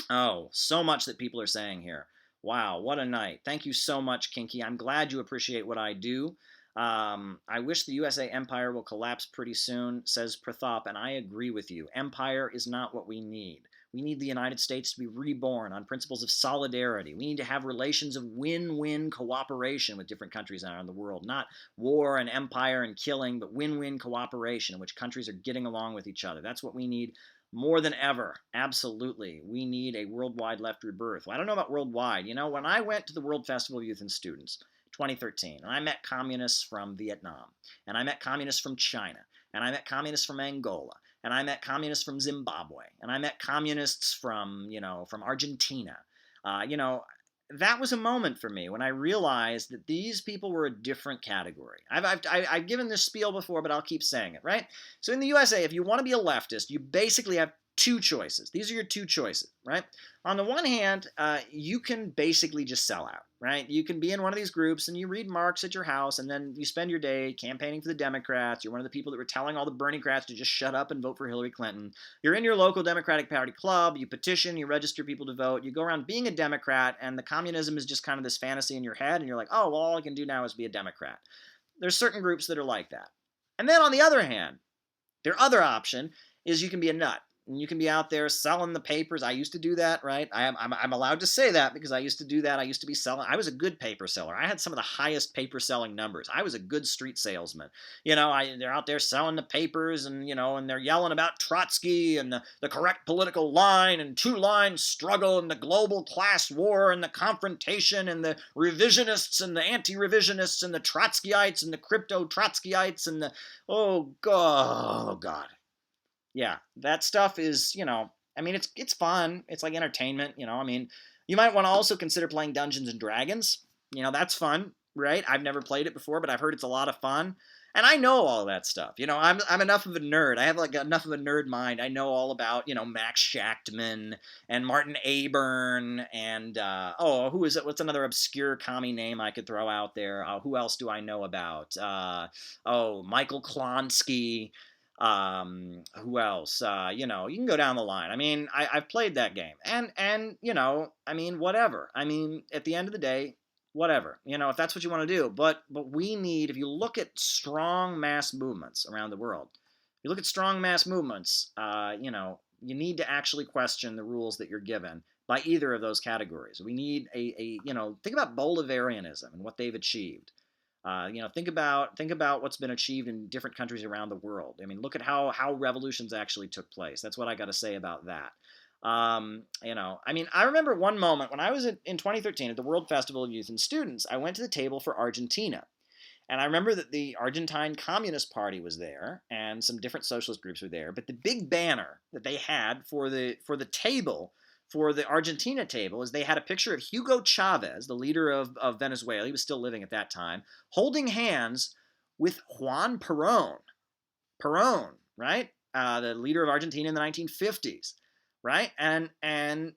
so much that people are saying here. Wow, what a night. Thank you so much, Kinky. I'm glad you appreciate what I do. I wish the USA empire will collapse pretty soon, says Prathap, and I agree with you. Empire is not what we need. We need the United States to be reborn on principles of solidarity. We need to have relations of win-win cooperation with different countries around the world. Not war and empire and killing, but win-win cooperation in which countries are getting along with each other. That's what we need more than ever. Absolutely. We need a worldwide left rebirth. Well, I don't know about worldwide. When I went to the World Festival of Youth and Students, 2013, and I met communists from Vietnam, and I met communists from China, and I met communists from Angola, and I met communists from Zimbabwe, and I met communists from Argentina. That was a moment for me when I realized that these people were a different category. I've given this spiel before, but I'll keep saying it, right? So in the USA, if you want to be a leftist, you basically have two choices. These are your two choices, right? On the one hand, you can basically just sell out, right? You can be in one of these groups and you read Marx at your house and then you spend your day campaigning for the Democrats. You're one of the people that were telling all the Bernie-crats to just shut up and vote for Hillary Clinton. You're in your local Democratic Party club. You petition, you register people to vote. You go around being a Democrat, and the communism is just kind of this fantasy in your head, and you're like, oh, well, all I can do now is be a Democrat. There's certain groups that are like that. And then on the other hand, their other option is you can be a nut. And you can be out there selling the papers. I used to do that, right? I'm allowed to say that because I used to do that. I used to be selling. I was a good paper seller. I had some of the highest paper selling numbers. I was a good street salesman. They're out there selling the papers and, and they're yelling about Trotsky and the correct political line and two-line struggle and the global class war and the confrontation and the revisionists and the anti-revisionists and the Trotskyites and the crypto-Trotskyites and the, oh God. Yeah, that stuff is, it's fun. It's like entertainment, you might want to also consider playing Dungeons and Dragons. That's fun, right? I've never played it before, but I've heard it's a lot of fun. And I know all that stuff. I'm enough of a nerd. I have like enough of a nerd mind. I know all about Max Shachtman and Martin Aburn and who is it? What's another obscure commie name I could throw out there? Who else do I know about? Michael Klonsky. Who else? You can go down the line. I mean, I've played that game, and I mean, whatever. I mean, at the end of the day, whatever. If that's what you want to do. But we need, if you look at strong mass movements around the world, if you look at strong mass movements, you need to actually question the rules that you're given by either of those categories. We need think about Bolivarianism and what they've achieved. Think about what's been achieved in different countries around the world. I mean, look at how revolutions actually took place. That's what I got to say about that. I mean, I remember one moment when I was in 2013 at the World Festival of Youth and Students. I went to the table for Argentina. And I remember that the Argentine Communist Party was there, and some different socialist groups were there. But the big banner that they had for the table, for the Argentina table, is they had a picture of Hugo Chavez, the leader of Venezuela. He was still living at that time, holding hands with Juan Perón. Perón, right? The leader of Argentina in the 1950s, right? And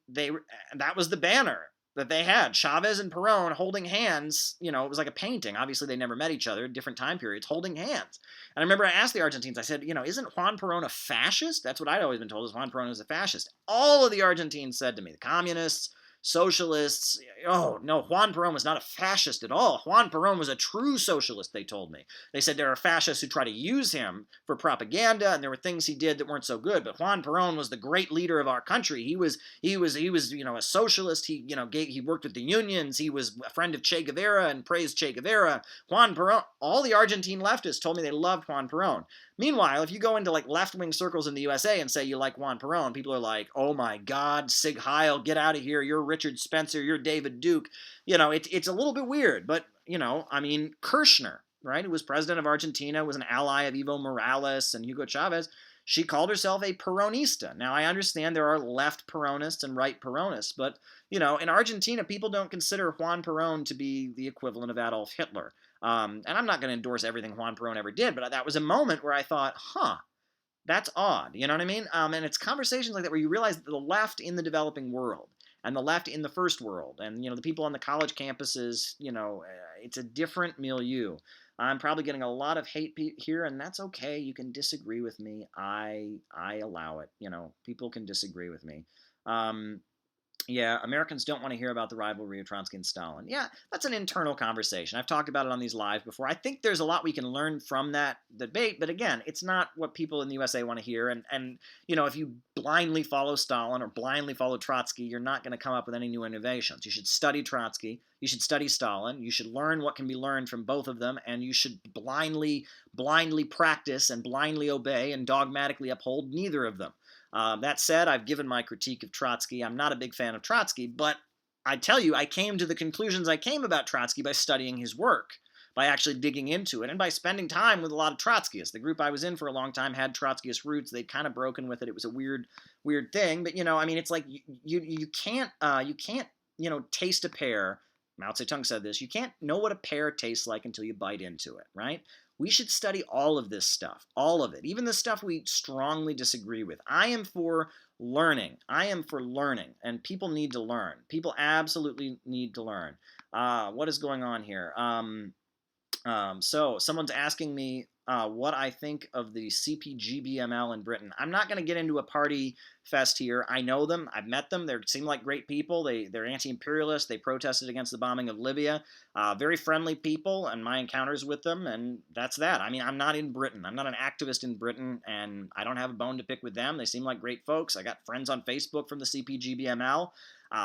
that was the banner that they had, Chavez and Perón holding hands. It was like a painting. Obviously, they never met each other, different time periods, holding hands. And I remember I asked the Argentines, I said, isn't Juan Perón a fascist? That's what I'd always been told, is Juan Perón was a fascist. All of the Argentines said to me, the communists, socialists, oh, no, Juan Perón was not a fascist at all. Juan Perón was a true socialist, they told me. They said there are fascists who try to use him for propaganda, and there were things he did that weren't so good, but Juan Perón was the great leader of our country. He was a socialist. He worked with the unions. He was a friend of Che Guevara and praised Che Guevara. Juan Perón, all the Argentine leftists told me they loved Juan Perón. Meanwhile, if you go into like left-wing circles in the USA and say you like Juan Perón, people are like, oh my God, Sig Heil, get out of here. You're Richard Spencer. You're David Duke. It's a little bit weird, but, I mean, Kirchner, right, who was president of Argentina, was an ally of Evo Morales and Hugo Chavez. She called herself a Peronista. Now, I understand there are left Peronists and right Peronists, but, in Argentina, people don't consider Juan Perón to be the equivalent of Adolf Hitler. And I'm not going to endorse everything Juan Perón ever did, but that was a moment where I thought, that's odd. You know what I mean? And it's conversations like that where you realize that the left in the developing world and the left in the first world and, the people on the college campuses, it's a different milieu. I'm probably getting a lot of hate here, and that's okay. You can disagree with me. I allow it. People can disagree with me. Yeah, Americans don't want to hear about the rivalry of Trotsky and Stalin. Yeah, that's an internal conversation. I've talked about it on these lives before. I think there's a lot we can learn from that debate, but again, it's not what people in the USA want to hear. And if you blindly follow Stalin or blindly follow Trotsky, you're not going to come up with any new innovations. You should study Trotsky. You should study Stalin. You should learn what can be learned from both of them, and you should blindly practice and blindly obey and dogmatically uphold neither of them. That said, I've given my critique of Trotsky. I'm not a big fan of Trotsky, but I tell you, I came to the conclusions I came about Trotsky by studying his work, by actually digging into it, and by spending time with a lot of Trotskyists. The group I was in for a long time had Trotskyist roots. They'd kind of broken with it. It was a weird thing, but I mean, it's like you can't taste a pear. Mao Zedong said this. You can't know what a pear tastes like until you bite into it, right? We should study all of this stuff, all of it, even the stuff we strongly disagree with. I am for learning. And people need to learn. People absolutely need to learn. What is going on here? So someone's asking me what I think of the CPGBML in Britain. I'm not going to get into a party fest here. I know them. I've met them. They seem like great people. They're anti-imperialist. They protested against the bombing of Libya. Very friendly people, and my encounters with them, and that's that. I mean, I'm not in Britain. I'm not an activist in Britain, and I don't have a bone to pick with them. They seem like great folks. I got friends on Facebook from the CPGBML.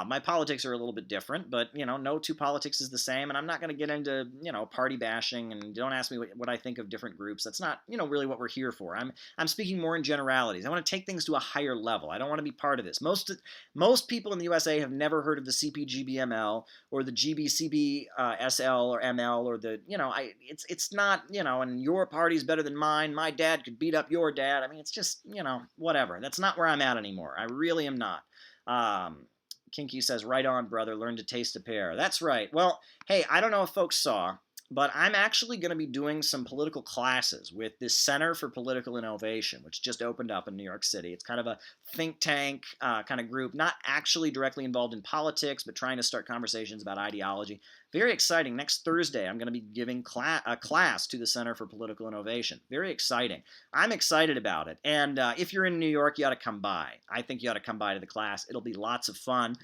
My politics are a little bit different, but, no two politics is the same, and I'm not going to get into, party bashing, and don't ask me what I think of different groups. That's not, really what we're here for. I'm speaking more in generalities. I want to take things to a higher level. I don't want to be part of this. Most people in the USA have never heard of the CPGBML or the GBCBSL or ML or the, it's not, and your party's better than mine. My dad could beat up your dad. I mean, it's just, whatever. That's not where I'm at anymore. I really am not. Kinky says, right on, brother. Learn to taste a pear. That's right. Well, hey, I don't know if folks saw. but I'm actually going to be doing some political classes with this Center for Political Innovation, which just opened up in New York City. It's kind of a think tank kind of group, not actually directly involved in politics, but trying to start conversations about ideology. Very exciting. Next Thursday, I'm going to be giving a class to the Center for Political Innovation. Very exciting. I'm excited about it. And if you're in New York, you ought to come by. I think you ought to come by to the class. It'll be lots of fun.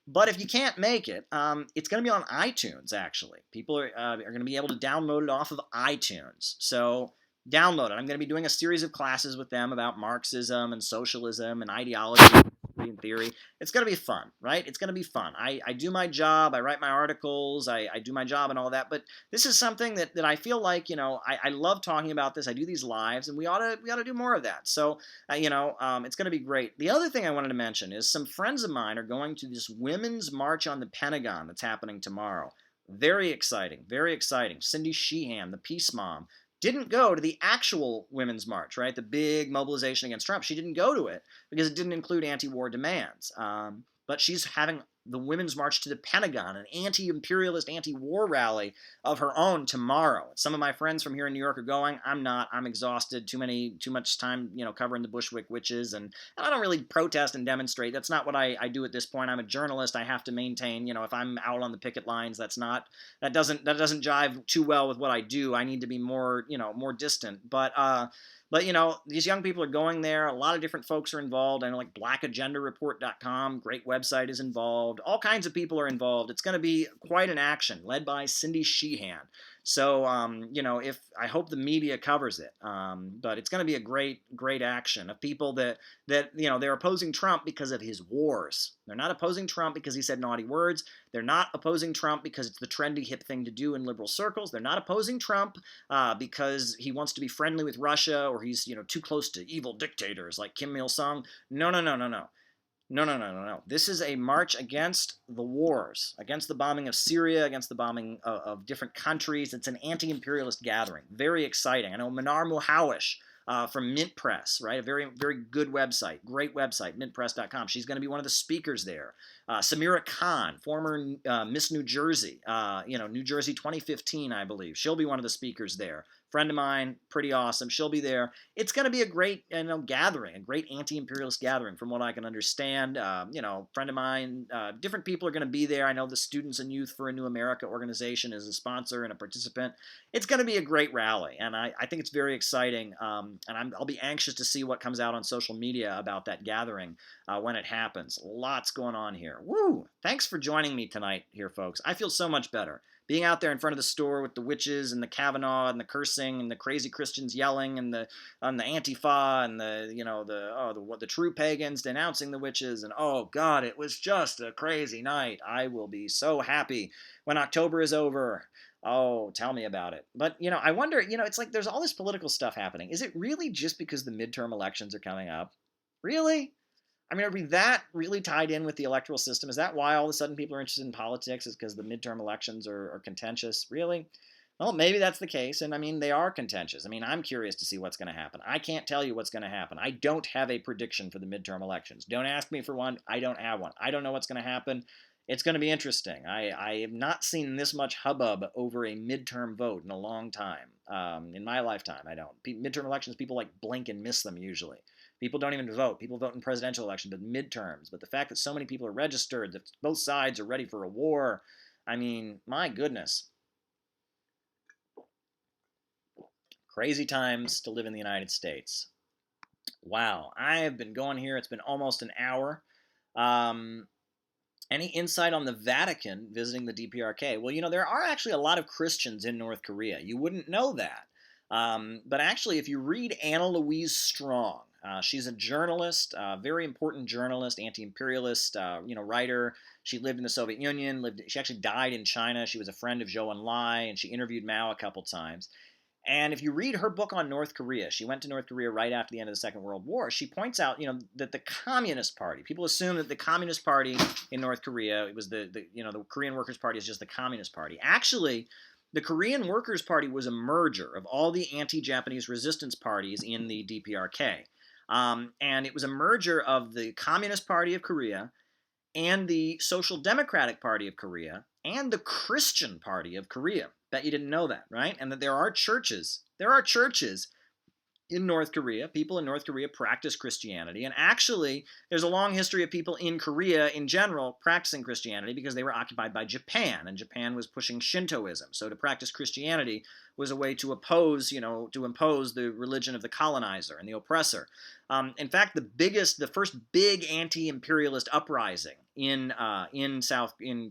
But if you can't make it, it's going to be on iTunes, actually. People are going to be able to download it off of iTunes. So download it. I'm going to be doing a series of classes with them about Marxism and socialism and ideology and theory. It's going to be fun, right? It's going to be fun. I do my job. I write my articles. I do my job and all that. But this is something that I feel like, I love talking about this. I do these lives, and we ought to do more of that. So, it's going to be great. The other thing I wanted to mention is some friends of mine are going to this Women's March on the Pentagon that's happening tomorrow. Very exciting. Very exciting. Cindy Sheehan, the Peace Mom, didn't go to the actual Women's March, right? The big mobilization against Trump. She didn't go to it because it didn't include anti-war demands. But she's having the Women's March to the Pentagon, an anti-imperialist, anti-war rally of her own tomorrow. Some of my friends from here in New York are going. I'm not. I'm exhausted. Too much time, covering the Bushwick witches, and I don't really protest and demonstrate. That's not what I do at this point. I'm a journalist. I have to maintain. If I'm out on the picket lines, that doesn't jive too well with what I do. I need to be more distant. But these young people are going there. A lot of different folks are involved. I know, like blackagendareport.com, great website, is involved. All kinds of people are involved. It's going to be quite an action, led by Cindy Sheehan. So, if I hope the media covers it, but it's going to be a great action of people that they're opposing Trump because of his wars. They're not opposing Trump because he said naughty words. They're not opposing Trump because it's the trendy hip thing to do in liberal circles. They're not opposing Trump because he wants to be friendly with Russia or he's too close to evil dictators like Kim Il-sung. No. No. This is a march against the wars, against the bombing of Syria, against the bombing of different countries. It's an anti-imperialist gathering. Very exciting. I know Manar Muhawish from Mint Press, right? A very, very good website, great website, mintpress.com. She's going to be one of the speakers there. Samira Khan, former Miss New Jersey, New Jersey 2015, I believe. She'll be one of the speakers there. Friend of mine, pretty awesome. She'll be there. It's going to be a great, gathering, a great anti-imperialist gathering, from what I can understand. Friend of mine, different people are going to be there. I know the Students and Youth for a New America organization is a sponsor and a participant. It's going to be a great rally, and I think it's very exciting. And I'll be anxious to see what comes out on social media about that gathering when it happens. Lots going on here. Woo! Thanks for joining me tonight here, folks. I feel so much better. Being out there in front of the store with the witches and the Kavanaugh and the cursing and the crazy Christians yelling and the Antifa and the true pagans denouncing the witches, and oh God, it was just a crazy night. I will be so happy when October is over. Oh, tell me about it. But, I wonder, it's like there's all this political stuff happening. Is it really just because the midterm elections are coming up? Really? I mean, are we that really tied in with the electoral system? Is that why all of a sudden people are interested in politics, is because the midterm elections are contentious? Really? Well, maybe that's the case, and I mean, they are contentious. I mean, I'm curious to see what's going to happen. I can't tell you what's going to happen. I don't have a prediction for the midterm elections. Don't ask me for one. I don't have one. I don't know what's going to happen. It's going to be interesting. I have not seen this much hubbub over a midterm vote in a long time. In my lifetime, I don't. Midterm elections, people blink and miss them usually. People don't even vote. People vote in presidential elections, but midterms. But the fact that so many people are registered, that both sides are ready for a war, I mean, my goodness. Crazy times to live in the United States. Wow, I have been going here. It's been almost an hour. Any insight on the Vatican visiting the DPRK? Well, there are actually a lot of Christians in North Korea. You wouldn't know that. But actually, if you read Anna Louise Strong, she's a journalist, very important journalist, anti-imperialist, writer. She lived in the Soviet Union. She actually died in China. She was a friend of Zhou Enlai, and she interviewed Mao a couple times. And if you read her book on North Korea, she went to North Korea right after the end of the Second World War. She points out, that the Communist Party, people assume that the Communist Party in North Korea, it was the Korean Workers' Party is just the Communist Party. Actually, the Korean Workers' Party was a merger of all the anti-Japanese resistance parties in the DPRK. And it was a merger of the Communist Party of Korea and the Social Democratic Party of Korea and the Christian Party of Korea. Bet you didn't know that, right? And that there are churches. There are churches in North Korea. People in North Korea practice Christianity. And actually, there's a long history of people in Korea in general practicing Christianity because they were occupied by Japan, and Japan was pushing Shintoism. So to practice Christianity was a way to oppose, to impose the religion of the colonizer and the oppressor. In fact, the first big anti-imperialist uprising in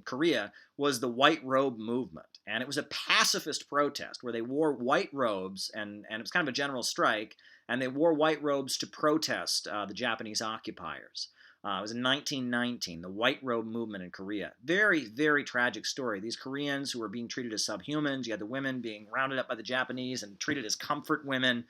Korea was the White Robe movement, and it was a pacifist protest where they wore white robes, and it was kind of a general strike, and they wore white robes to protest the Japanese occupiers. It was in 1919, the White Robe movement in Korea. Very, very tragic story. These Koreans who were being treated as subhumans, you had the women being rounded up by the Japanese and treated as comfort women.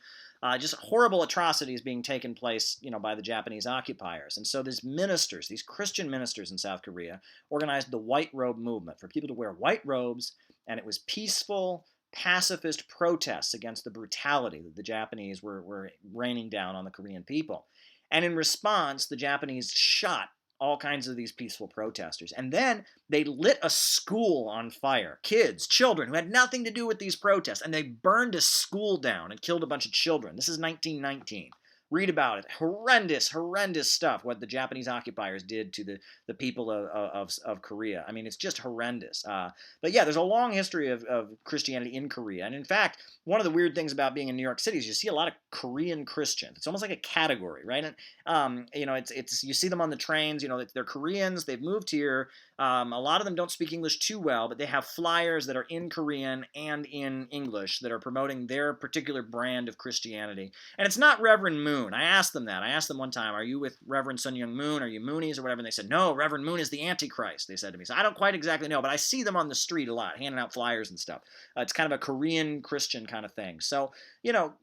Just horrible atrocities being taken place, by the Japanese occupiers. And so these Christian ministers in South Korea, organized the White Robe movement for people to wear white robes, and it was peaceful, pacifist protests against the brutality that the Japanese were raining down on the Korean people. And in response, the Japanese shot all kinds of these peaceful protesters. And then they lit a school on fire. Kids, children who had nothing to do with these protests. And they burned a school down and killed a bunch of children. This is 1919. Read about it. Horrendous, horrendous stuff, what the Japanese occupiers did to the people of Korea. I mean, it's just horrendous. But yeah, there's a long history of Christianity in Korea. And in fact, one of the weird things about being in New York City is you see a lot of Korean Christians. It's almost like a category, right? And, it's you see them on the trains, they're Koreans, they've moved here. A lot of them don't speak English too well, but they have flyers that are in Korean and in English that are promoting their particular brand of Christianity. And it's not Reverend Moon. I asked them that. I asked them one time, are you with Reverend Sun Young Moon? Are you Moonies or whatever? And they said, no, Reverend Moon is the Antichrist, they said to me. So I don't quite exactly know, but I see them on the street a lot, handing out flyers and stuff. It's kind of a Korean Christian kind of thing. So,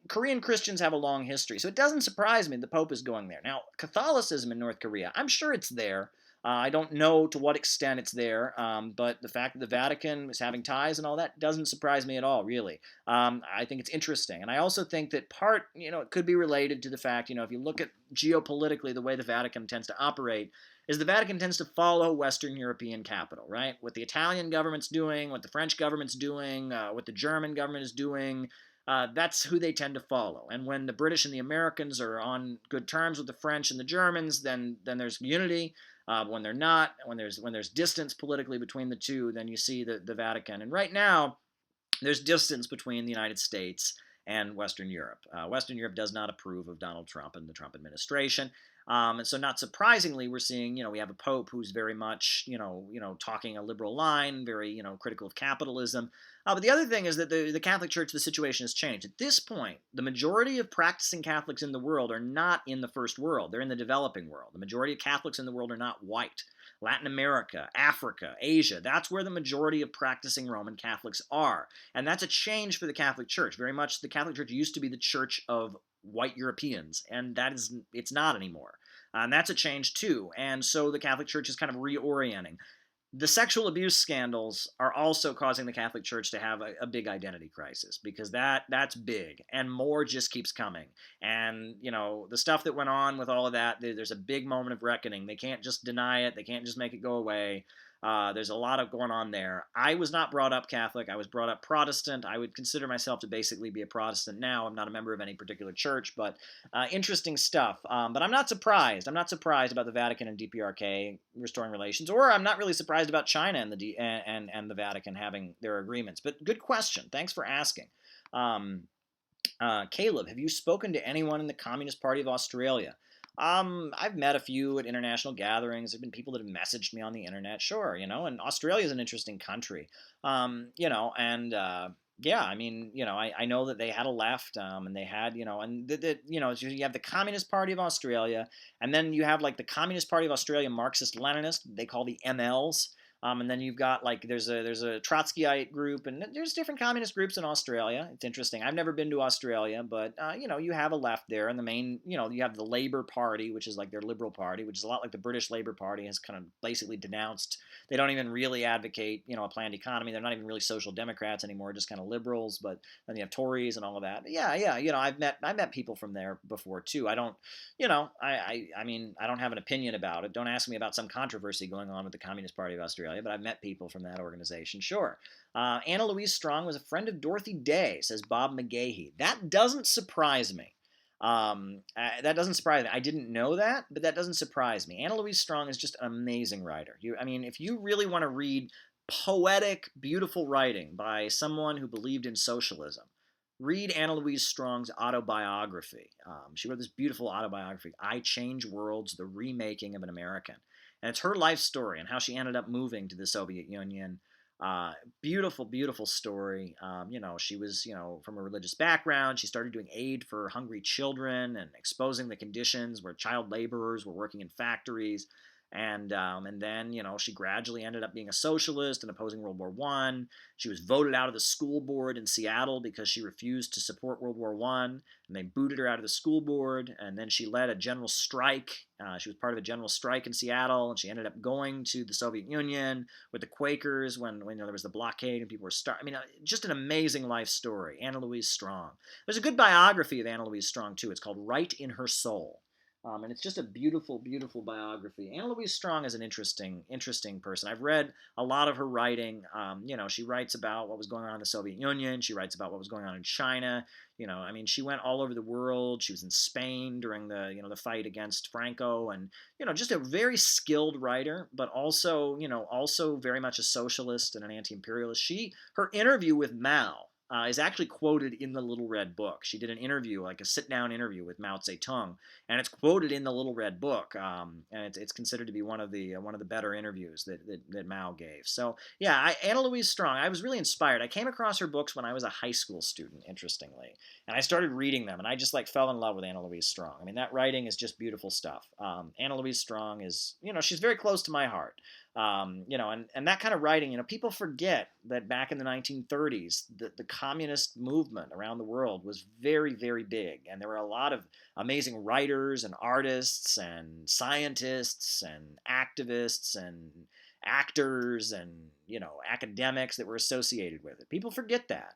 Korean Christians have a long history. So it doesn't surprise me the Pope is going there. Now, Catholicism in North Korea, I'm sure it's there. I don't know to what extent it's there, but the fact that the Vatican is having ties and all that doesn't surprise me at all, really. I think it's interesting. And I also think that it could be related to the fact, if you look at geopolitically the way the Vatican tends to operate, is the Vatican tends to follow Western European capital, right? What the Italian government's doing, what the French government's doing, what the German government is doing, that's who they tend to follow. And when the British and the Americans are on good terms with the French and the Germans, then there's unity. When they're not, when there's distance politically between the two, then you see the Vatican. And right now, there's distance between the United States and Western Europe. Western Europe does not approve of Donald Trump and the Trump administration. And so not surprisingly, we're seeing, we have a pope who's very much, talking a liberal line, very, critical of capitalism. But the other thing is that the Catholic Church, the situation has changed. At this point, the majority of practicing Catholics in the world are not in the first world. They're in the developing world. The majority of Catholics in the world are not white. Latin America, Africa, Asia, that's where the majority of practicing Roman Catholics are. And that's a change for the Catholic Church. Very much the Catholic Church used to be the church of white Europeans, and it's not anymore. And that's a change too. And so the Catholic Church is kind of reorienting. The sexual abuse scandals are also causing the Catholic Church to have a big identity crisis, because that's big, and more just keeps coming. And, the stuff that went on with all of that, there's a big moment of reckoning. They can't just deny it. They can't just make it go away. There's a lot of going on there. I was not brought up Catholic. I was brought up Protestant. I would consider myself to basically be a Protestant now. I'm not a member of any particular church, but interesting stuff. But I'm not surprised. I'm not surprised about the Vatican and DPRK restoring relations, or I'm not really surprised about China and the Vatican having their agreements. But good question. Thanks for asking. Caleb, have you spoken to anyone in the Communist Party of Australia? I've met a few at international gatherings. There have been people that have messaged me on the internet, sure, and Australia is an interesting country, yeah, I mean, I know that they had a left, and they had, and you have the Communist Party of Australia, and then you have like the Communist Party of Australia Marxist-Leninist, they call the MLs. And then you've got there's a Trotskyite group, and there's different communist groups in Australia. It's interesting. I've never been to Australia, but you have a left there, and the main, you have the Labour Party, which is like their Liberal Party, which is a lot like the British Labour Party, has kind of basically denounced. They don't even really advocate, a planned economy. They're not even really social democrats anymore, just kind of liberals. But then you have Tories and all of that. But yeah, I've met people from there before too. I don't, I mean, I don't have an opinion about it. Don't ask me about some controversy going on with the Communist Party of Australia. Australia, but I've met people from that organization, sure. Anna Louise Strong was a friend of Dorothy Day, says Bob McGahey. That doesn't surprise me. That doesn't surprise me. I didn't know that, but that doesn't surprise me. Anna Louise Strong is just an amazing writer. I mean, if you really want to read poetic, beautiful writing by someone who believed in socialism, read Anna Louise Strong's autobiography. She wrote this beautiful autobiography, I Change Worlds, The Remaking of an American. And it's her life story and how she ended up moving to the Soviet Union. Beautiful, beautiful story. She was, from a religious background. She started doing aid for hungry children and exposing the conditions where child laborers were working in factories. And then, she gradually ended up being a socialist and opposing World War One. She was voted out of the school board in Seattle because she refused to support World War One, and they booted her out of the school board. And then she led a general strike. She was part of a general strike in Seattle, and she ended up going to the Soviet Union with the Quakers when there was the blockade and people were starving. I mean, just an amazing life story. Anna Louise Strong. There's a good biography of Anna Louise Strong too. It's called Right in Her Soul. And it's just a beautiful, beautiful biography. Anna Louise Strong is an interesting person. I've read a lot of her writing. She writes about what was going on in the Soviet Union. She writes about what was going on in China. She went all over the world. She was in Spain during the fight against Franco, and just a very skilled writer, but also very much a socialist and an anti-imperialist. Her interview with Mao is actually quoted in the Little Red Book. She did an interview, like a sit-down interview with Mao Zedong, and it's quoted in the Little Red Book. And it's considered to be one of the better interviews that Mao gave. So yeah, Anna Louise Strong. I was really inspired. I came across her books when I was a high school student, interestingly, and I started reading them, and I just fell in love with Anna Louise Strong. I mean, that writing is just beautiful stuff. Anna Louise Strong is, she's very close to my heart. And that kind of writing, people forget that back in the 1930s, the communist movement around the world was very, very big. And there were a lot of amazing writers and artists and scientists and activists and actors and, academics that were associated with it. People forget that.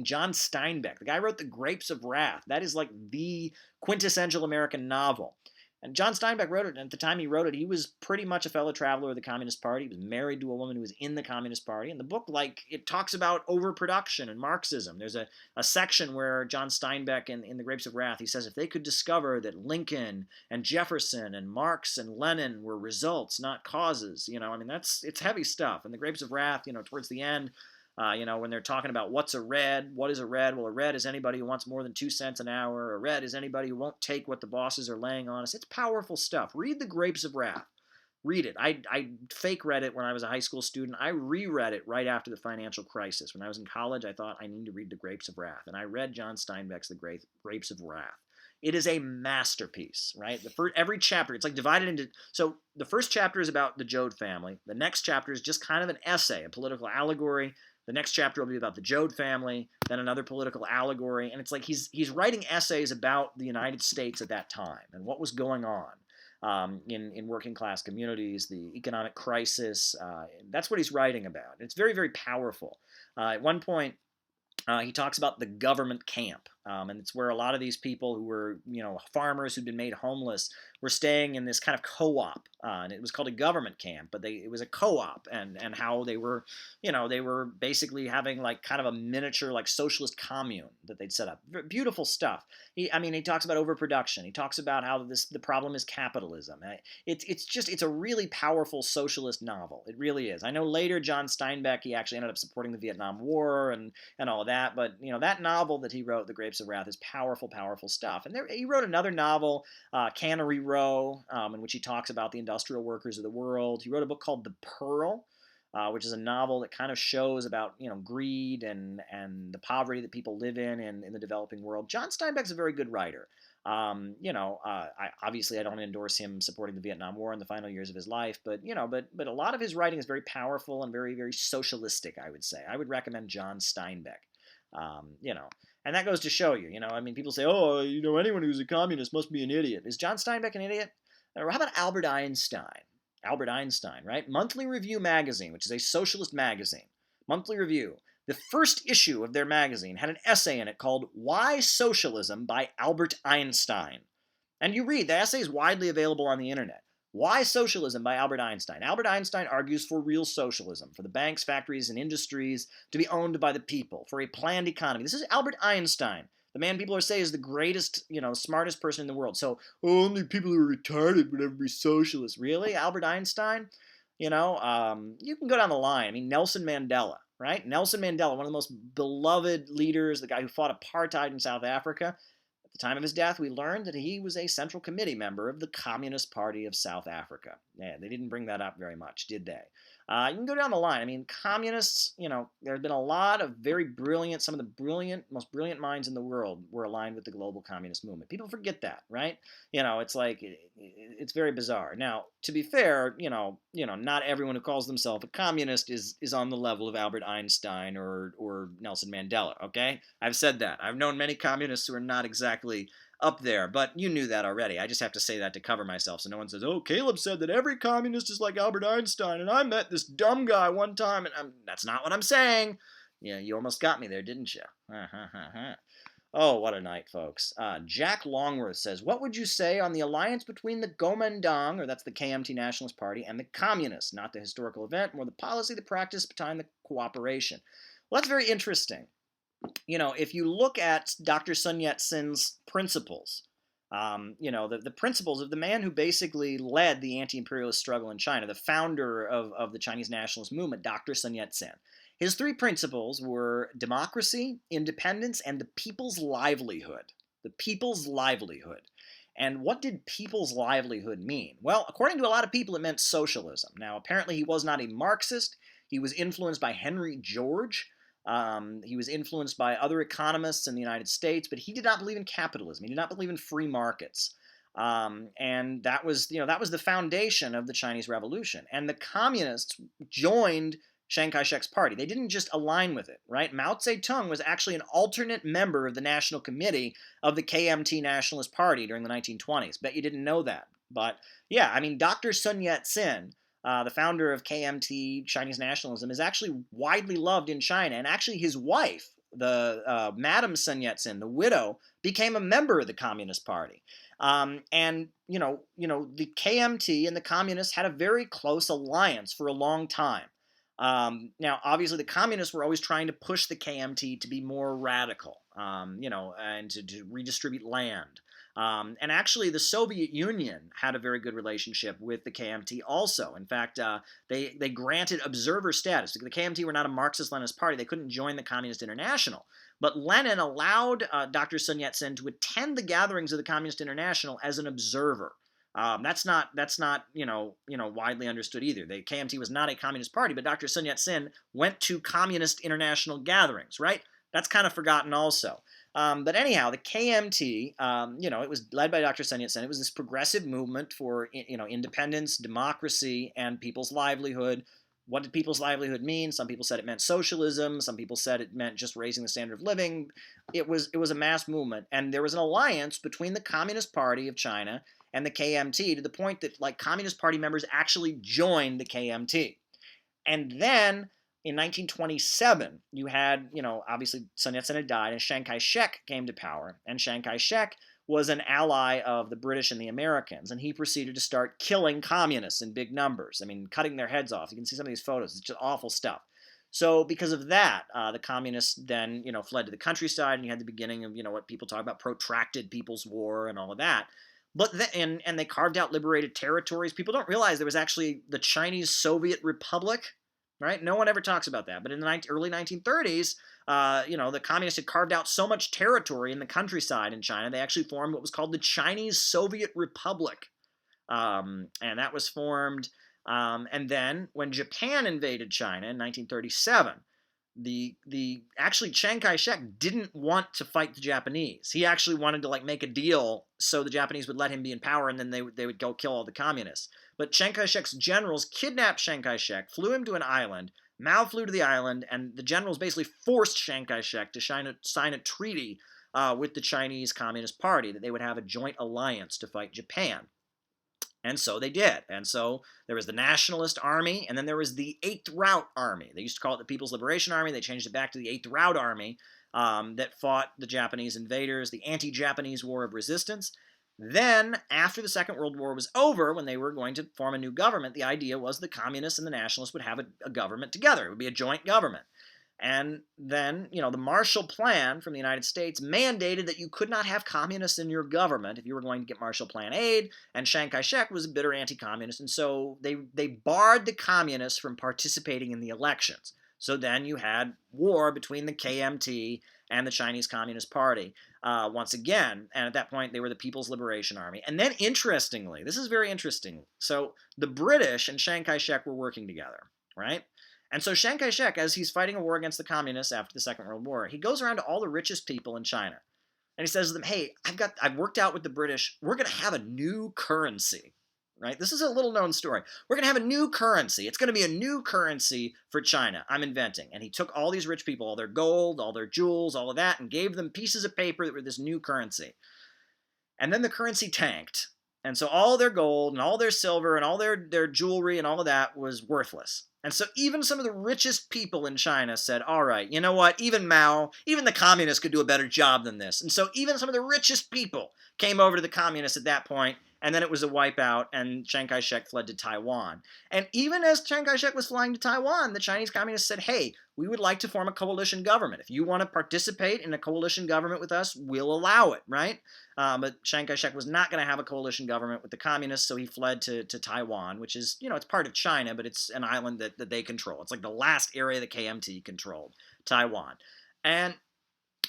John Steinbeck, the guy who wrote The Grapes of Wrath, that is like the quintessential American novel. And John Steinbeck wrote it, and at the time he wrote it, he was pretty much a fellow traveler of the Communist Party. He was married to a woman who was in the Communist Party. And the book, it talks about overproduction and Marxism. There's a section where John Steinbeck in The Grapes of Wrath, he says if they could discover that Lincoln and Jefferson and Marx and Lenin were results, not causes, it's heavy stuff. And The Grapes of Wrath, towards the end, when they're talking about what is a red? Well, a red is anybody who wants more than 2 cents an hour. A red is anybody who won't take what the bosses are laying on us. It's powerful stuff. Read The Grapes of Wrath. Read it. I fake read it when I was a high school student. I reread it right after the financial crisis. When I was in college, I thought I need to read The Grapes of Wrath. And I read John Steinbeck's The Grapes of Wrath. It is a masterpiece, right? Every chapter, it's divided into, so the first chapter is about the Joad family. The next chapter is just kind of an essay, a political allegory. The next chapter will be about the Joad family, then another political allegory, and it's he's writing essays about the United States at that time and what was going on in working class communities, the economic crisis. That's what he's writing about. It's very, very powerful. At one point, he talks about the government camp, and it's where a lot of these people who were, farmers who'd been made homeless were staying in this kind of co-op, and it was called a government camp, but it was a co-op, and how they were, they were basically having kind of a miniature socialist commune that they'd set up. Beautiful stuff. He talks about overproduction. He talks about how the problem is capitalism. It's a really powerful socialist novel. It really is. I know later John Steinbeck, he actually ended up supporting the Vietnam War and all of that, but that novel that he wrote, The Grapes of Wrath, is powerful, powerful stuff. And he wrote another novel, Cannery Row, in which he talks about the industrial workers of the world. He wrote a book called The Pearl, which is a novel that kind of shows about greed and the poverty that people live in the developing world. John Steinbeck's a very good writer. Obviously I don't endorse him supporting the Vietnam War in the final years of his life, but a lot of his writing is very powerful and very, very socialistic, I would say. I would recommend John Steinbeck. And that goes to show you, people say, oh, anyone who's a communist must be an idiot. Is John Steinbeck an idiot? Or how about Albert Einstein? Albert Einstein, right? Monthly Review magazine, which is a socialist magazine. Monthly Review. The first issue of their magazine had an essay in it called Why Socialism by Albert Einstein. And you read, the essay is widely available on the internet. Why Socialism by Albert Einstein. Albert Einstein argues for real socialism, for the banks, factories, and industries to be owned by the people, for a planned economy. This is Albert Einstein, the man people are saying is the greatest, smartest person in the world. So only people who are retarded would ever be socialists. Really? Albert Einstein? You can go down the line. I mean, Nelson Mandela, right? Nelson Mandela, one of the most beloved leaders, the guy who fought apartheid in South Africa. At the time of his death, we learned that he was a Central Committee member of the Communist Party of South Africa. Yeah, they didn't bring that up very much, did they? You can go down the line. I mean, communists, there have been a lot of very brilliant, some of the most brilliant minds in the world were aligned with the global communist movement. People forget that, right? It's like, it's very bizarre. Now, to be fair, not everyone who calls themselves a communist is on the level of Albert Einstein or Nelson Mandela, okay? I've said that. I've known many communists who are not exactly up there, but you knew that already. I just have to say that to cover myself so no one says, oh, Caleb said that every communist is like Albert Einstein, and I met this dumb guy one time, and that's not what I'm saying. Yeah, you almost got me there, didn't you? Oh, what a night, folks. Jack Longworth says, what would you say on the alliance between the Kuomintang, or that's the KMT Nationalist Party, and the Communists? Not the historical event, more the policy, the practice behind the cooperation. Well, that's very interesting. If you look at Dr. Sun Yat-sen's principles, the principles of the man who basically led the anti-imperialist struggle in China, the founder of the Chinese nationalist movement, Dr. Sun Yat-sen. His three principles were democracy, independence, and the people's livelihood. The people's livelihood. And what did people's livelihood mean? Well, according to a lot of people, it meant socialism. Now, apparently he was not a Marxist. He was influenced by Henry George. He was influenced by other economists in the United States, but he did not believe in capitalism. He did not believe in free markets. And that was the foundation of the Chinese Revolution. And the communists joined Chiang Kai-shek's party. They didn't just align with it, right? Mao Zedong was actually an alternate member of the National Committee of the KMT Nationalist Party during the 1920s. Bet you didn't know that. But yeah, I mean, Dr. Sun Yat-sen, the founder of KMT Chinese nationalism, is actually widely loved in China. And actually his wife, the Madam Sun Yat-sen, the widow, became a member of the Communist Party. The KMT and the Communists had a very close alliance for a long time. Now, obviously, the communists were always trying to push the KMT to be more radical, and to redistribute land. And actually, the Soviet Union had a very good relationship with the KMT also. In fact, they granted observer status. The KMT were not a Marxist-Leninist party. They couldn't join the Communist International. But Lenin allowed Dr. Sun Yat-sen to attend the gatherings of the Communist International as an observer. That's not widely understood either. The KMT was not a communist party, but Dr. Sun Yat-sen went to communist international gatherings, right? That's kind of forgotten also. But anyhow, the KMT, it was led by Dr. Sun Yat-sen. It was this progressive movement for, independence, democracy, and people's livelihood. What did people's livelihood mean? Some people said it meant socialism. Some people said it meant just raising the standard of living. It was a mass movement, and there was an alliance between the Communist Party of China and the KMT to the point that Communist Party members actually joined the KMT. And then in 1927, you had, obviously Sun Yat-sen had died and Chiang Kai-shek came to power. And Chiang Kai-shek was an ally of the British and the Americans. And he proceeded to start killing communists in big numbers. I mean, cutting their heads off. You can see some of these photos. It's just awful stuff. So because of that, the communists then, fled to the countryside, and you had the beginning of, what people talk about, protracted People's War and all of that. But and they carved out liberated territories. People don't realize there was actually the Chinese Soviet Republic, right? No one ever talks about that. But in the early 1930s, the communists had carved out so much territory in the countryside in China, they actually formed what was called the Chinese Soviet Republic. And that was formed. And then when Japan invaded China in 1937, actually Chiang Kai-shek didn't want to fight the Japanese. He actually wanted to make a deal so the Japanese would let him be in power, and then they would go kill all the communists. But Chiang Kai-shek's generals kidnapped Chiang Kai-shek, flew him to an island. Mao flew to the island, and the generals basically forced Chiang Kai-shek to sign a treaty with the Chinese Communist Party that they would have a joint alliance to fight Japan. And so they did. And so there was the Nationalist Army, and then there was the Eighth Route Army. They used to call it the People's Liberation Army. They changed it back to the Eighth Route Army that fought the Japanese invaders, the anti-Japanese War of Resistance. Then, after the Second World War was over, when they were going to form a new government, the idea was the communists and the nationalists would have a government together. It would be a joint government. And then, the Marshall Plan from the United States mandated that you could not have communists in your government if you were going to get Marshall Plan aid, and Chiang Kai-shek was a bitter anti-communist, and so they barred the communists from participating in the elections. So then you had war between the KMT and the Chinese Communist Party once again, and at that point they were the People's Liberation Army. And then, interestingly, this is very interesting, so the British and Chiang Kai-shek were working together, right? And so Chiang Kai-shek, as he's fighting a war against the communists after the Second World War, he goes around to all the richest people in China. And he says to them, hey, I've worked out with the British. We're going to have a new currency, right? This is a little known story. We're going to have a new currency. It's going to be a new currency for China I'm inventing. And he took all these rich people, all their gold, all their jewels, all of that, and gave them pieces of paper that were this new currency. And then the currency tanked. And so all their gold and all their silver and all their jewelry and all of that was worthless. And so even some of the richest people in China said, all right, you know what, even Mao, even the communists could do a better job than this. And so even some of the richest people came over to the communists at that point, and then it was a wipeout, and Chiang Kai-shek fled to Taiwan. And even as Chiang Kai-shek was flying to Taiwan, the Chinese communists said, hey, we would like to form a coalition government. If you want to participate in a coalition government with us, we'll allow it, right? But Chiang Kai-shek was not going to have a coalition government with the communists, so he fled to Taiwan, which is, it's part of China, but it's an island that they control. It's like the last area the KMT controlled, Taiwan. And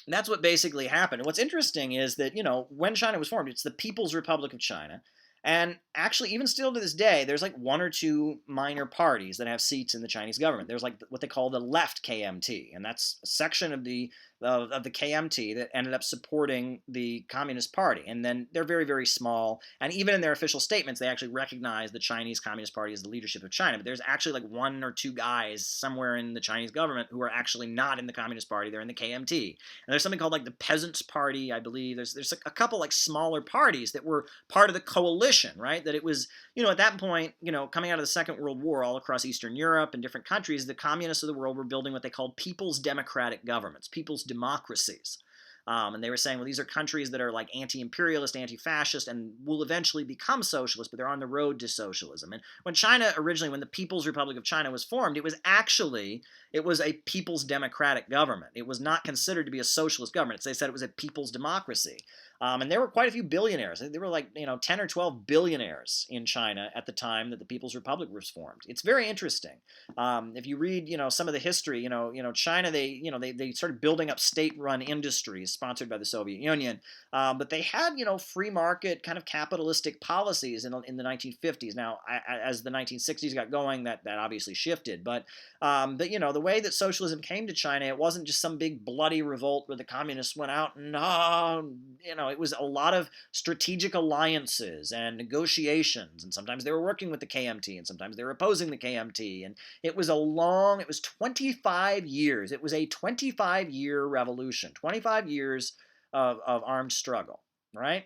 that's what basically happened. And what's interesting is that, when China was formed, it's the People's Republic of China. And actually, even still to this day, there's like one or two minor parties that have seats in the Chinese government. There's like what they call the left KMT, and that's a section of the KMT that ended up supporting the Communist Party. And then they're very, very small. And even in their official statements, they actually recognize the Chinese Communist Party as the leadership of China. But there's actually like one or two guys somewhere in the Chinese government who are actually not in the Communist Party. They're in the KMT. And there's something called like the Peasants' Party, I believe. There's a couple like smaller parties that were part of the coalition, right? That it was, at that point, coming out of the Second World War all across Eastern Europe and different countries, the communists of the world were building what they called people's democratic governments, people's democracies. And they were saying, well, these are countries that are like anti-imperialist, anti-fascist, and will eventually become socialist, but they're on the road to socialism. And when the People's Republic of China was formed, it was a people's democratic government. It was not considered to be a socialist government. They said it was a people's democracy. And there were quite a few billionaires. There were like, 10 or 12 billionaires in China at the time that the People's Republic was formed. It's very interesting. If you read, some of the history, China, they started building up state-run industries sponsored by the Soviet Union. But they had, free market kind of capitalistic policies in the 1950s. Now, as the 1960s got going, that obviously shifted. But the way that socialism came to China, it wasn't just some big bloody revolt where the communists went out and, it was a lot of strategic alliances and negotiations, and sometimes they were working with the KMT, and sometimes they were opposing the KMT, and it was 25 years. It was a 25-year revolution, 25 years of armed struggle, right?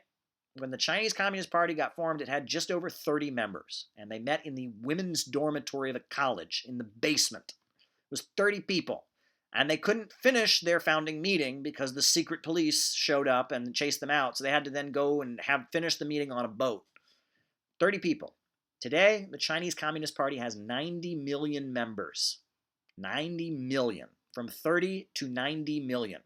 When the Chinese Communist Party got formed, it had just over 30 members, and they met in the women's dormitory of a college in the basement. It was 30 people. And they couldn't finish their founding meeting because the secret police showed up and chased them out. So they had to then go and finish the meeting on a boat. 30 people. Today, the Chinese Communist Party has 90 million members. 90 million. From 30 to 90 million.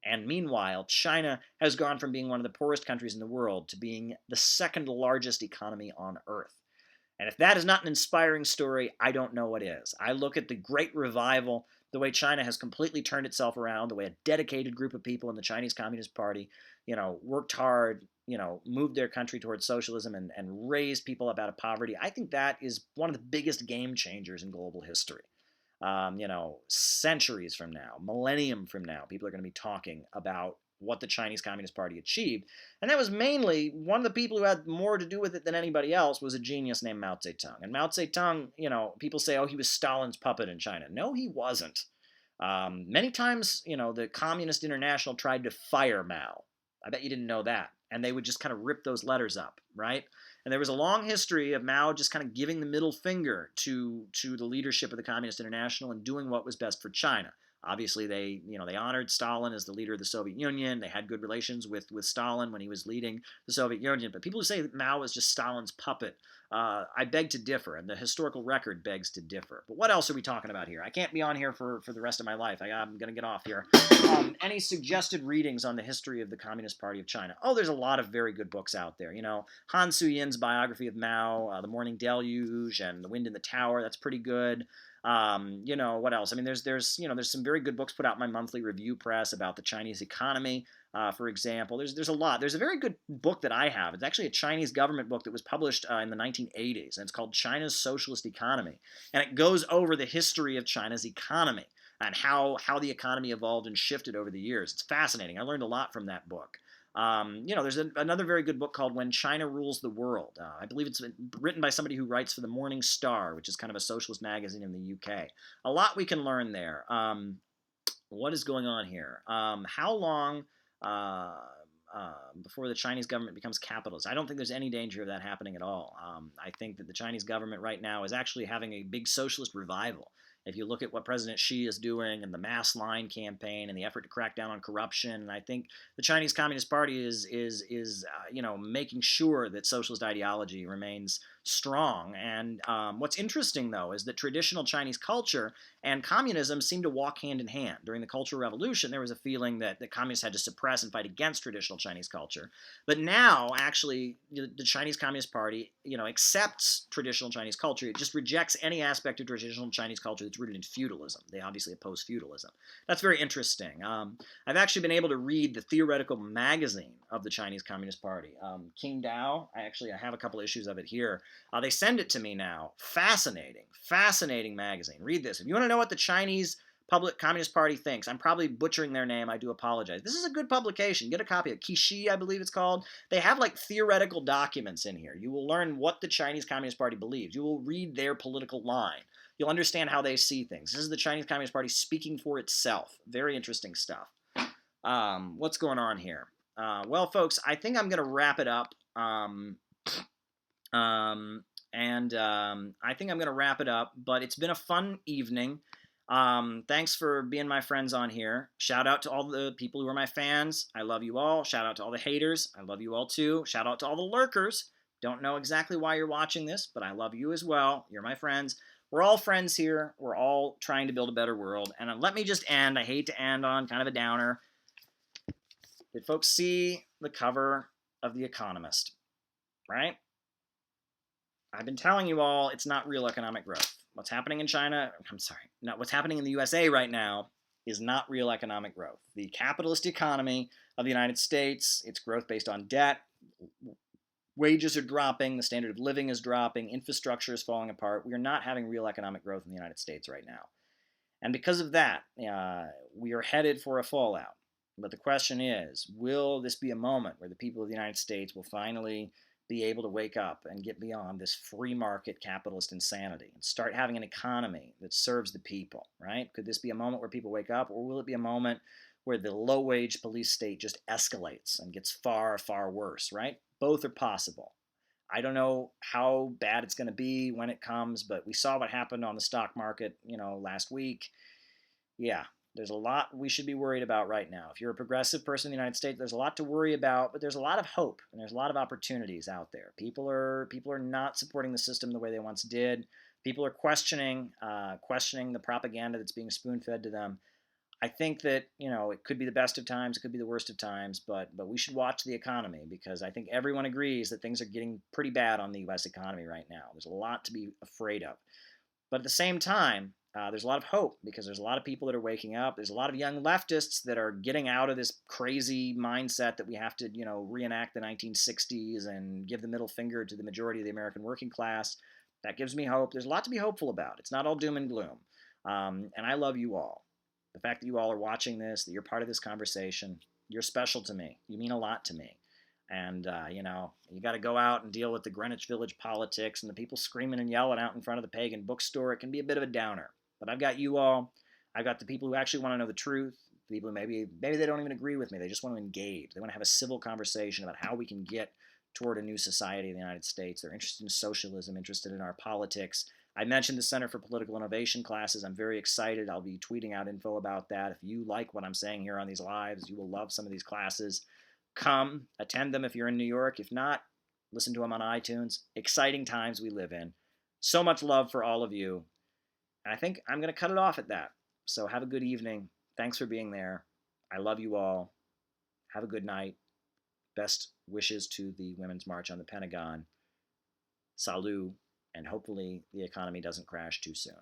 And meanwhile, China has gone from being one of the poorest countries in the world to being the second largest economy on earth. And if that is not an inspiring story, I don't know what is. I look at the Great Revival, the way China has completely turned itself around, the way a dedicated group of people in the Chinese Communist Party, worked hard, moved their country towards socialism and raised people up out of poverty. I think that is one of the biggest game changers in global history. Centuries from now, millennium from now, people are going to be talking about what the Chinese Communist Party achieved. And that was mainly one of the people who had more to do with it than anybody else was a genius named Mao Zedong. And Mao Zedong, people say, oh, he was Stalin's puppet in China. No, he wasn't. Many times, the Communist International tried to fire Mao. I bet you didn't know that. And they would just kind of rip those letters up, right? And there was a long history of Mao just kind of giving the middle finger to the leadership of the Communist International and doing what was best for China. Obviously, they honored Stalin as the leader of the Soviet Union. They had good relations with Stalin when he was leading the Soviet Union. But people who say that Mao was just Stalin's puppet, I beg to differ, and the historical record begs to differ. But what else are we talking about here? I can't be on here for the rest of my life. I'm going to get off here. Any suggested readings on the history of the Communist Party of China? Oh, there's a lot of very good books out there. Han Suyin's biography of Mao, The Morning Deluge, and The Wind in the Tower. That's pretty good. What else? I mean, there's some very good books put out in my monthly review press about the Chinese economy. For example, there's a lot. There's a very good book that I have. It's actually a Chinese government book that was published in the 1980s, and it's called China's Socialist Economy. And it goes over the history of China's economy and how the economy evolved and shifted over the years. It's fascinating. I learned a lot from that book. There's another very good book called When China Rules the World. I believe it's written by somebody who writes for the Morning Star, which is kind of a socialist magazine in the UK. A lot we can learn there. What is going on here? How long before the Chinese government becomes capitalist? I don't think there's any danger of that happening at all. I think that the Chinese government right now is actually having a big socialist revival. If you look at what President Xi is doing and the mass line campaign and the effort to crack down on corruption, and I think the Chinese Communist Party is making sure that socialist ideology remains strong. And what's interesting, though, is that traditional Chinese culture and communism seem to walk hand in hand. During the Cultural Revolution, there was a feeling that the communists had to suppress and fight against traditional Chinese culture. But now, actually, the Chinese Communist Party, accepts traditional Chinese culture. It just rejects any aspect of traditional Chinese culture that's rooted in feudalism. They obviously oppose feudalism. That's very interesting. I've actually been able to read the theoretical magazine of the Chinese Communist Party, King Dao. I have a couple issues of it here. They send it to me now. Fascinating magazine. Read this. If you want to know what the Chinese Public Communist Party thinks, I'm probably butchering their name. I do apologize. This is a good publication. Get a copy of it. Kishi, I believe it's called. They have like theoretical documents in here. You will learn what the Chinese Communist Party believes. You will read their political line. You'll understand how they see things. This is the Chinese Communist Party speaking for itself. Very interesting stuff. What's going on here? Well, folks, I think I'm going to wrap it up. I think I'm going to wrap it up, but it's been a fun evening. Thanks for being my friends on here. Shout out to all the people who are my fans. I love you all. Shout out to all the haters. I love you all too. Shout out to all the lurkers. Don't know exactly why you're watching this, but I love you as well. You're my friends. We're all friends here. We're all trying to build a better world. And let me just end. I hate to end on kind of a downer. Did folks see the cover of The Economist? Right? I've been telling you all it's not real economic growth. What's happening in China, what's happening in the USA right now is not real economic growth. The capitalist economy of the United States, its growth based on debt, wages are dropping, the standard of living is dropping, infrastructure is falling apart. We are not having real economic growth in the United States right now. And because of that, we are headed for a fallout. But the question is, will this be a moment where the people of the United States will finally be able to wake up and get beyond this free market capitalist insanity and start having an economy that serves the people, right? Could this be a moment where people wake up, or will it be a moment where the low-wage police state just escalates and gets far, far worse, right? Both are possible. I don't know how bad it's going to be when it comes, but we saw what happened on the stock market, last week. Yeah. There's a lot we should be worried about right now. If you're a progressive person in the United States, there's a lot to worry about, but there's a lot of hope and there's a lot of opportunities out there. People are not supporting the system the way they once did. People are questioning the propaganda that's being spoon-fed to them. I think that it could be the best of times, it could be the worst of times, but we should watch the economy, because I think everyone agrees that things are getting pretty bad on the U.S. economy right now. There's a lot to be afraid of, but at the same time, there's a lot of hope, because there's a lot of people that are waking up. There's a lot of young leftists that are getting out of this crazy mindset that we have to, reenact the 1960s and give the middle finger to the majority of the American working class. That gives me hope. There's a lot to be hopeful about. It's not all doom and gloom. And I love you all. The fact that you all are watching this, that you're part of this conversation, you're special to me. You mean a lot to me. And, you got to go out and deal with the Greenwich Village politics and the people screaming and yelling out in front of the pagan bookstore. It can be a bit of a downer. But I've got you all. I've got the people who actually want to know the truth. People who maybe they don't even agree with me. They just want to engage. They want to have a civil conversation about how we can get toward a new society in the United States. They're interested in socialism, interested in our politics. I mentioned the Center for Political Innovation classes. I'm very excited. I'll be tweeting out info about that. If you like what I'm saying here on these lives, you will love some of these classes. Come, attend them if you're in New York. If not, listen to them on iTunes. Exciting times we live in. So much love for all of you. And I think I'm going to cut it off at that. So have a good evening. Thanks for being there. I love you all. Have a good night. Best wishes to the Women's March on the Pentagon. Salut, and hopefully the economy doesn't crash too soon.